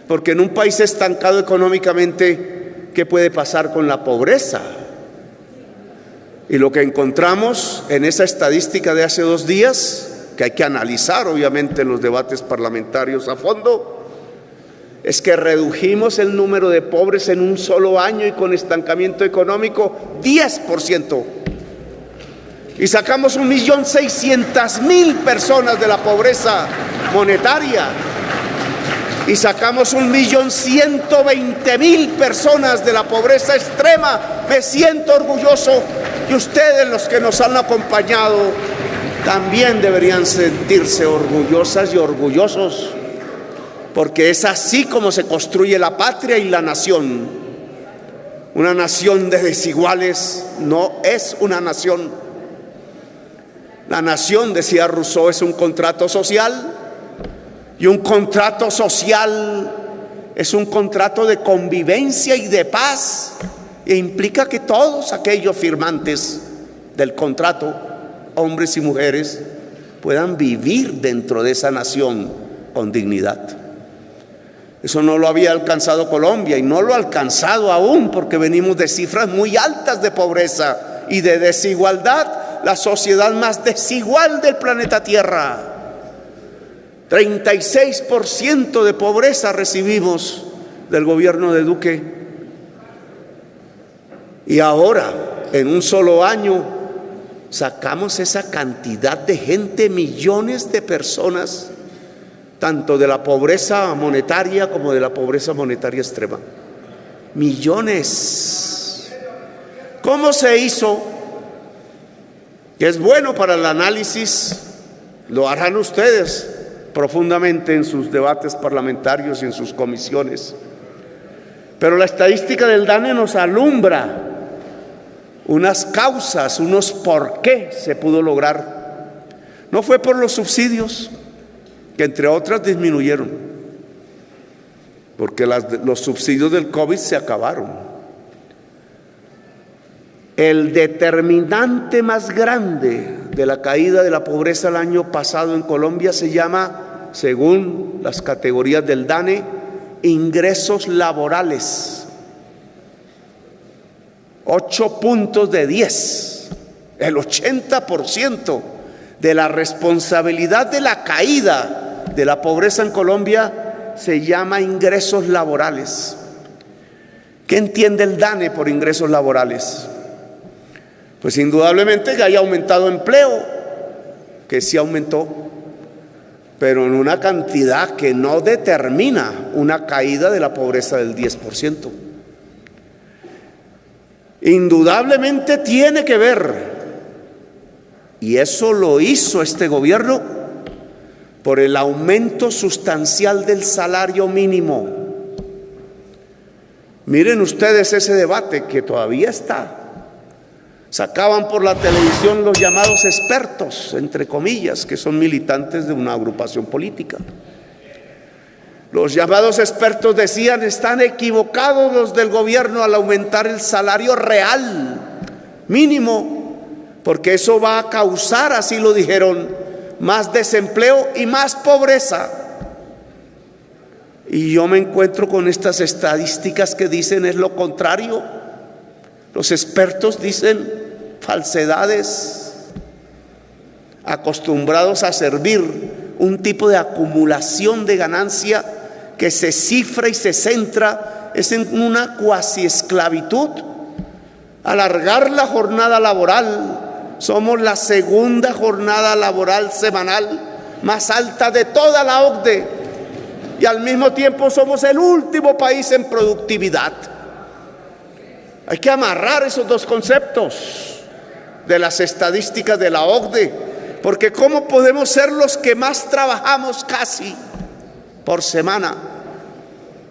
porque en un país estancado económicamente, ¿qué puede pasar con la pobreza? Y lo que encontramos en esa estadística de hace 2 días, que hay que analizar obviamente en los debates parlamentarios a fondo, es que redujimos el número de pobres en un solo año y con estancamiento económico 10%. Y sacamos 1.600.000 personas de la pobreza monetaria. Y sacamos 1.120.000 personas de la pobreza extrema. Me siento orgulloso y ustedes, los que nos han acompañado, también deberían sentirse orgullosas y orgullosos, porque es así como se construye la patria y la nación. Una nación de desiguales no es una nación. La nación, decía Rousseau, es un contrato social, y un contrato social es un contrato de convivencia y de paz, e implica que todos aquellos firmantes del contrato, hombres y mujeres, puedan vivir dentro de esa nación con dignidad. Eso no lo había alcanzado Colombia y no lo ha alcanzado aún, porque venimos de cifras muy altas de pobreza y de desigualdad, la sociedad más desigual del planeta Tierra. 36% de pobreza recibimos del gobierno de Duque. Y ahora, en un solo año, sacamos esa cantidad de gente, millones de personas, tanto de la pobreza monetaria como de la pobreza monetaria extrema. Millones. ¿Cómo se hizo? Que es bueno para el análisis, lo harán ustedes. profundamente en sus debates parlamentarios y en sus comisiones. Pero la estadística del DANE nos alumbra unas causas, unos por qué se pudo lograr. No fue por los subsidios, que entre otras disminuyeron, porque los subsidios del COVID se acabaron. El determinante más grande de la caída de la pobreza el año pasado en Colombia se llama, según las categorías del DANE, ingresos laborales. 8 puntos de 10, el 80% de la responsabilidad de la caída de la pobreza en Colombia se llama ingresos laborales. ¿Qué entiende el DANE por ingresos laborales? Pues indudablemente que haya aumentado empleo, que sí aumentó, pero en una cantidad que no determina una caída de la pobreza del 10%. Indudablemente tiene que ver, y eso lo hizo este gobierno, por el aumento sustancial del salario mínimo. Miren ustedes ese debate que todavía está. Sacaban por la televisión los llamados expertos, entre comillas, que son militantes de una agrupación política. Los llamados expertos decían: están equivocados los del gobierno al aumentar el salario real mínimo, porque eso va a causar, así lo dijeron, más desempleo y más pobreza. Y yo me encuentro con estas estadísticas que dicen es lo contrario. Los expertos dicen falsedades, acostumbrados a servir un tipo de acumulación de ganancia que se cifra y se centra es en una cuasi esclavitud. Alargar la jornada laboral, somos la segunda jornada laboral semanal más alta de toda la OCDE y al mismo tiempo somos el último país en productividad. Hay que amarrar esos dos conceptos de las estadísticas de la OCDE, porque ¿cómo podemos ser los que más trabajamos casi por semana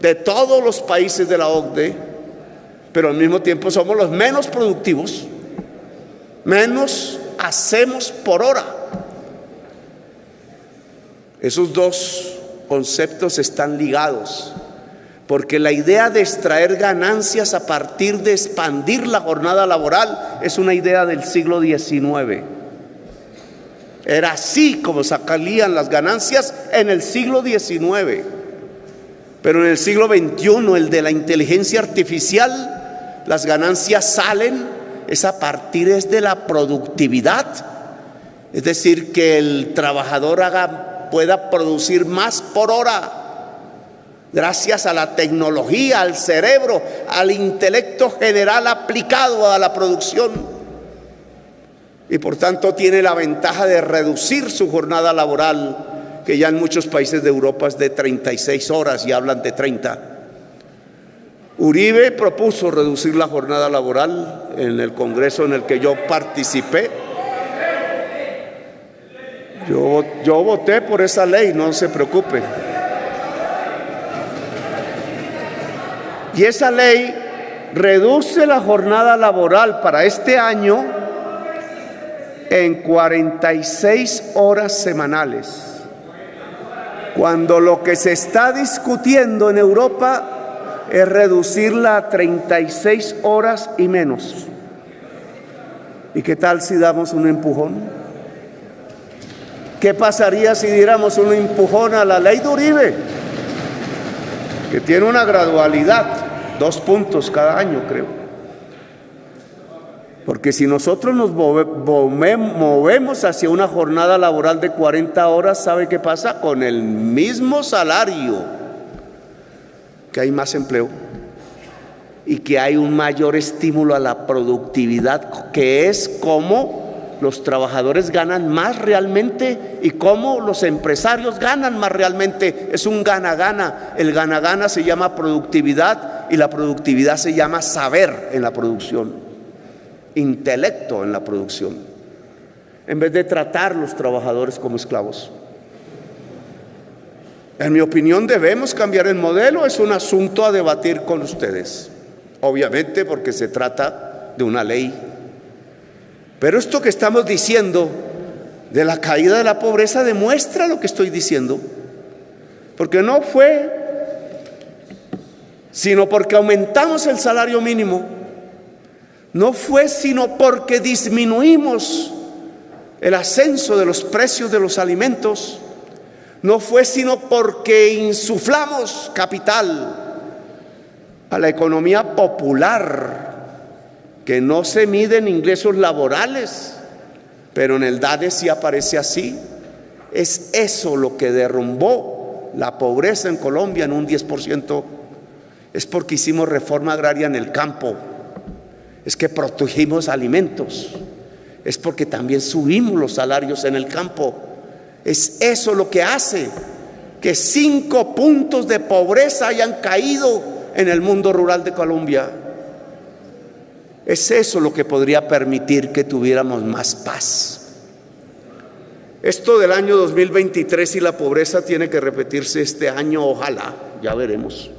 de todos los países de la OCDE, pero al mismo tiempo somos los menos productivos, menos hacemos por hora? Esos dos conceptos están ligados, porque la idea de extraer ganancias a partir de expandir la jornada laboral es una idea del siglo XIX. Era así como sacarían las ganancias en el siglo XIX. Pero en el siglo XXI, el de la inteligencia artificial, las ganancias salen es a partir de la productividad. Es decir, que el trabajador pueda producir más por hora, gracias a la tecnología, al cerebro, al intelecto general aplicado a la producción. Y por tanto tiene la ventaja de reducir su jornada laboral, que ya en muchos países de Europa es de 36 horas y hablan de 30. Uribe propuso reducir la jornada laboral en el Congreso en el que yo participé. Yo voté por esa ley, no se preocupe. Y esa ley reduce la jornada laboral para este año en 46 horas semanales, cuando lo que se está discutiendo en Europa es reducirla a 36 horas y menos. ¿Y qué tal si damos un empujón? ¿Qué pasaría si diéramos un empujón a la ley de Uribe, que tiene una gradualidad, 2 puntos cada año, creo? Porque si nosotros nos movemos hacia una jornada laboral de 40 horas, ¿sabe qué pasa? Con el mismo salario, que hay más empleo y que hay un mayor estímulo a la productividad, que es cómo los trabajadores ganan más realmente y cómo los empresarios ganan más realmente. Es un gana-gana. El gana-gana se llama productividad y la productividad se llama saber en la producción, intelecto en la producción, en vez de tratar a los trabajadores como esclavos. En mi opinión, debemos cambiar el modelo. Es un asunto a debatir con ustedes, obviamente, porque se trata de una ley. Pero esto que estamos diciendo de la caída de la pobreza demuestra lo que estoy diciendo, porque no fue sino porque aumentamos el salario mínimo, no fue sino porque disminuimos el ascenso de los precios de los alimentos, no fue sino porque insuflamos capital a la economía popular, que no se mide en ingresos laborales, pero en el DANE sí aparece así. Es eso lo que derrumbó la pobreza en Colombia en un 10%. Es porque hicimos reforma agraria en el campo, es que protegimos alimentos, es porque también subimos los salarios en el campo. Es eso lo que hace que 5 puntos de pobreza hayan caído en el mundo rural de Colombia. Es eso lo que podría permitir que tuviéramos más paz. Esto del año 2023 y la pobreza tiene que repetirse este año, ojalá, ya veremos.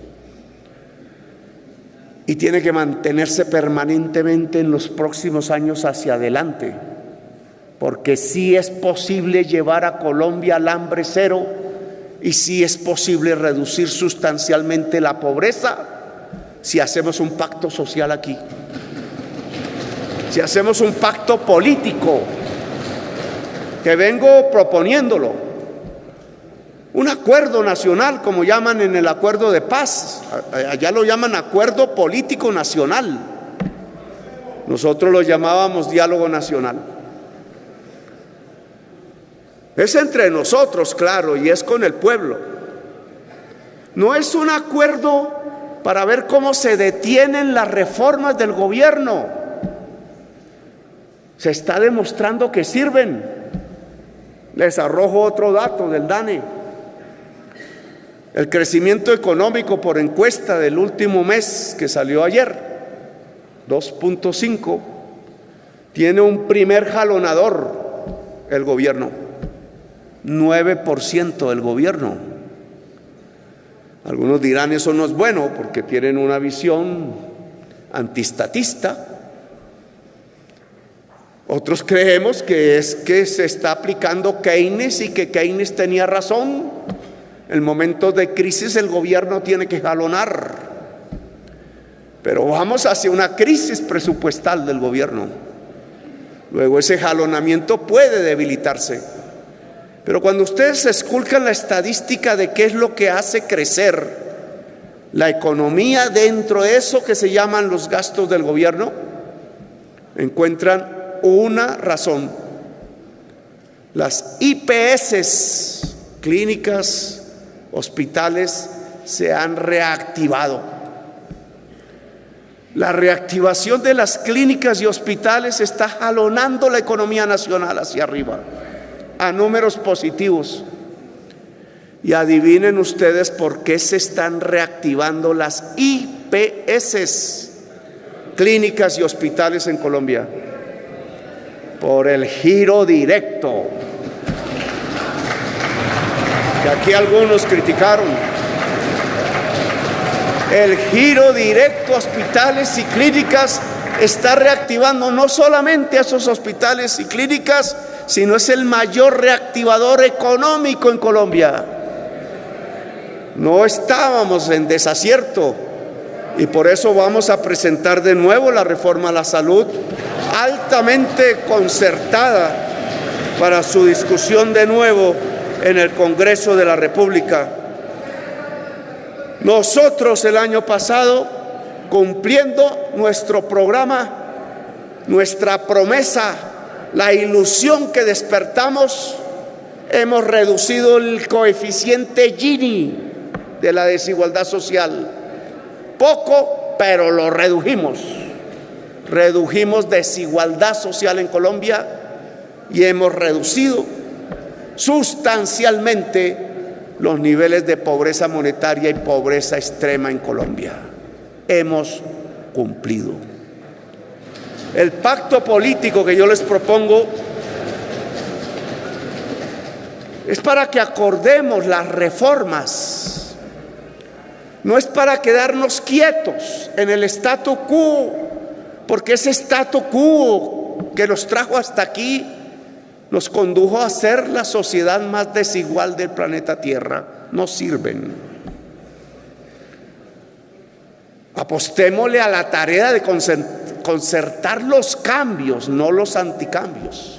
Y tiene que mantenerse permanentemente en los próximos años hacia adelante, porque sí es posible llevar a Colombia al hambre cero y sí es posible reducir sustancialmente la pobreza si hacemos un pacto social aquí, si hacemos un pacto político, que vengo proponiéndolo, un acuerdo nacional, como llaman en el acuerdo de paz. Allá lo llaman acuerdo político nacional, nosotros lo llamábamos diálogo nacional. Es entre nosotros, claro, y es con el pueblo. No es un acuerdo para ver cómo se detienen las reformas del gobierno. Se está demostrando que sirven. Les arrojo otro dato del DANE. El crecimiento económico por encuesta del último mes que salió ayer, 2.5, tiene un primer jalonador, el gobierno, 9% del gobierno. Algunos dirán eso no es bueno porque tienen una visión antiestatista. Otros creemos que es que se está aplicando Keynes y que Keynes tenía razón. En momentos de crisis el gobierno tiene que jalonar, pero vamos hacia una crisis presupuestal del gobierno. Luego ese jalonamiento puede debilitarse. Pero cuando ustedes esculcan la estadística de qué es lo que hace crecer la economía dentro de eso que se llaman los gastos del gobierno, encuentran una razón: las IPS, clínicas, hospitales, se han reactivado. La reactivación de las clínicas y hospitales está jalonando la economía nacional hacia arriba, a números positivos. Y adivinen ustedes por qué se están reactivando las IPS, clínicas y hospitales en Colombia. Por el giro directo, que aquí algunos criticaron. El giro directo a hospitales y clínicas está reactivando no solamente a esos hospitales y clínicas, sino es el mayor reactivador económico en Colombia. No estábamos en desacierto y por eso vamos a presentar de nuevo la reforma a la salud, altamente concertada, para su discusión de nuevo en el Congreso de la República. Nosotros el año pasado, cumpliendo nuestro programa, nuestra promesa, la ilusión que despertamos, hemos reducido el coeficiente Gini de la desigualdad social. Poco, pero lo redujimos. Redujimos desigualdad social en Colombia y hemos reducido sustancialmente los niveles de pobreza monetaria y pobreza extrema en Colombia. Hemos cumplido. El pacto político que yo les propongo es para que acordemos las reformas, no es para quedarnos quietos en el statu quo, porque ese statu quo que nos trajo hasta aquí nos condujo a ser la sociedad más desigual del planeta Tierra. No sirven. Apostémosle a la tarea de concertar los cambios, no los anticambios.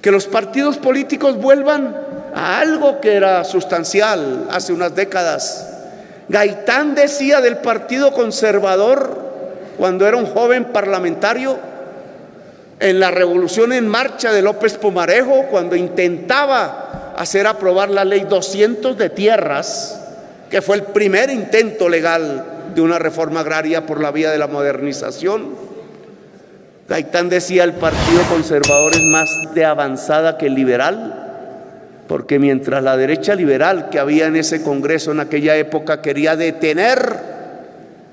Que los partidos políticos vuelvan a algo que era sustancial hace unas décadas. Gaitán decía del Partido Conservador, cuando era un joven parlamentario, en la Revolución en Marcha de López Pumarejo, cuando intentaba hacer aprobar la Ley 200 de tierras, que fue el primer intento legal de una reforma agraria por la vía de la modernización. Gaitán decía: el Partido Conservador es más de avanzada que liberal, porque mientras la derecha liberal que había en ese Congreso en aquella época quería detener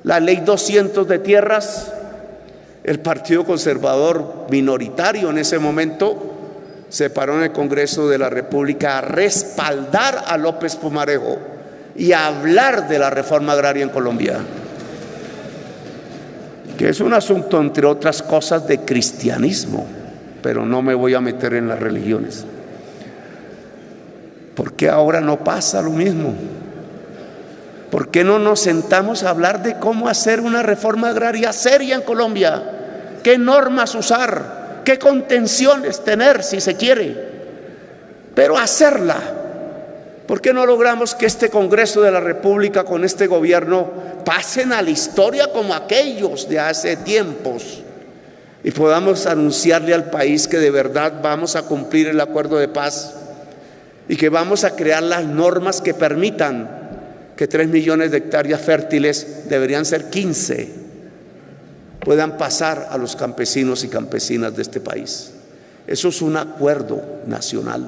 la Ley 200 de tierras, el Partido Conservador, minoritario en ese momento, se paró en el Congreso de la República a respaldar a López Pumarejo y a hablar de la reforma agraria en Colombia, que es un asunto, entre otras cosas, de cristianismo, pero no me voy a meter en las religiones. ¿Por qué ahora no pasa lo mismo? ¿Por qué no nos sentamos a hablar de cómo hacer una reforma agraria seria en Colombia? ¿Qué normas usar? ¿Qué contenciones tener si se quiere? Pero hacerla. ¿Por qué no logramos que este Congreso de la República con este gobierno pasen a la historia como aquellos de hace tiempos y podamos anunciarle al país que de verdad vamos a cumplir el acuerdo de paz y que vamos a crear las normas que permitan que 3 millones de hectáreas fértiles, deberían ser 15, puedan pasar a los campesinos y campesinas de este país? Eso es un acuerdo nacional.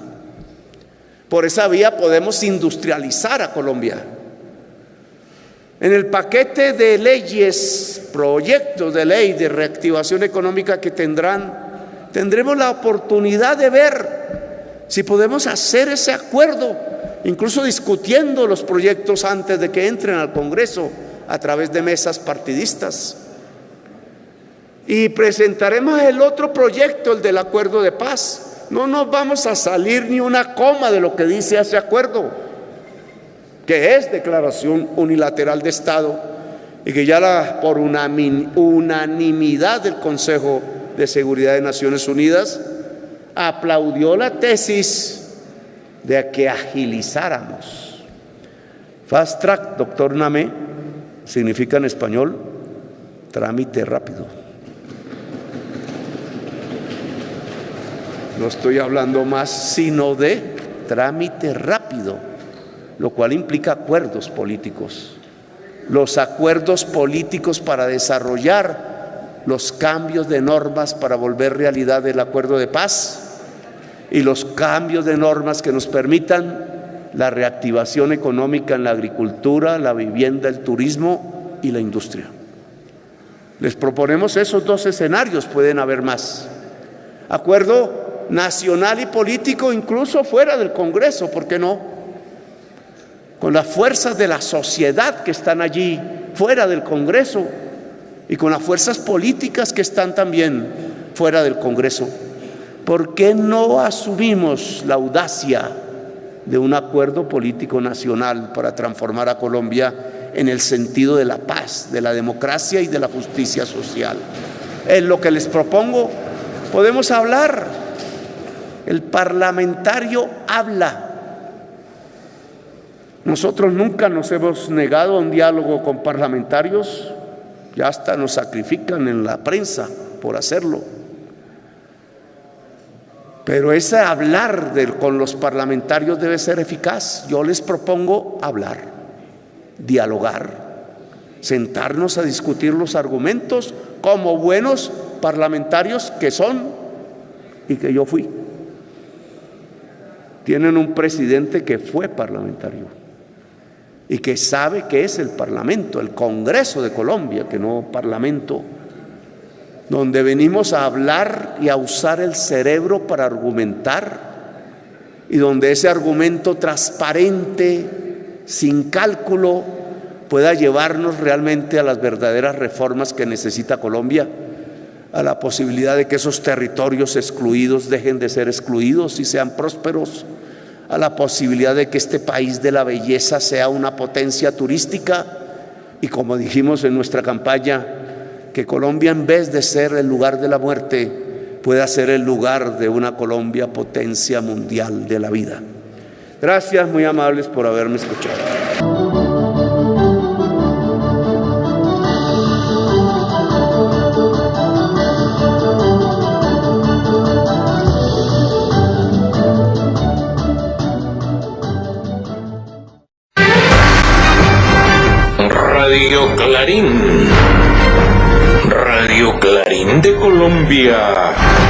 Por esa vía podemos industrializar a Colombia. En el paquete de leyes, proyectos de ley de reactivación económica que tendremos la oportunidad de ver si podemos hacer ese acuerdo, incluso discutiendo los proyectos antes de que entren al Congreso a través de mesas partidistas. Y presentaremos el otro proyecto, el del acuerdo de paz. No nos vamos a salir ni una coma de lo que dice ese acuerdo, que es declaración unilateral de Estado y que ya por unanimidad del Consejo de Seguridad de Naciones Unidas aplaudió la tesis de que agilizáramos. Fast track, doctor Namé, significa en español trámite rápido. No estoy hablando más sino de trámite rápido, lo cual implica acuerdos políticos. Los acuerdos políticos para desarrollar los cambios de normas para volver realidad el acuerdo de paz y los cambios de normas que nos permitan la reactivación económica en la agricultura, la vivienda, el turismo y la industria. Les proponemos esos 2 escenarios, pueden haber más. Acuerdo nacional y político, incluso fuera del Congreso, ¿por qué no? Con las fuerzas de la sociedad que están allí fuera del Congreso y con las fuerzas políticas que están también fuera del Congreso. ¿Por qué no asumimos la audacia de un acuerdo político nacional para transformar a Colombia en el sentido de la paz, de la democracia y de la justicia social? Es lo que les propongo. Podemos hablar. El parlamentario habla. Nosotros nunca nos hemos negado a un diálogo con parlamentarios, ya hasta nos sacrifican en la prensa por hacerlo. Pero ese hablar con los parlamentarios debe ser eficaz. Yo les propongo hablar, dialogar, sentarnos a discutir los argumentos como buenos parlamentarios que son y que yo fui. Tienen un presidente que fue parlamentario y que sabe qué es el Parlamento, el Congreso de Colombia, que no Parlamento, donde venimos a hablar y a usar el cerebro para argumentar y donde ese argumento transparente, sin cálculo, pueda llevarnos realmente a las verdaderas reformas que necesita Colombia, a la posibilidad de que esos territorios excluidos dejen de ser excluidos y sean prósperos, a la posibilidad de que este país de la belleza sea una potencia turística y, como dijimos en nuestra campaña, que Colombia, en vez de ser el lugar de la muerte, pueda ser el lugar de una Colombia potencia mundial de la vida. Gracias, muy amables, por haberme escuchado. Radio Clarín. Radio Clarín de Colombia.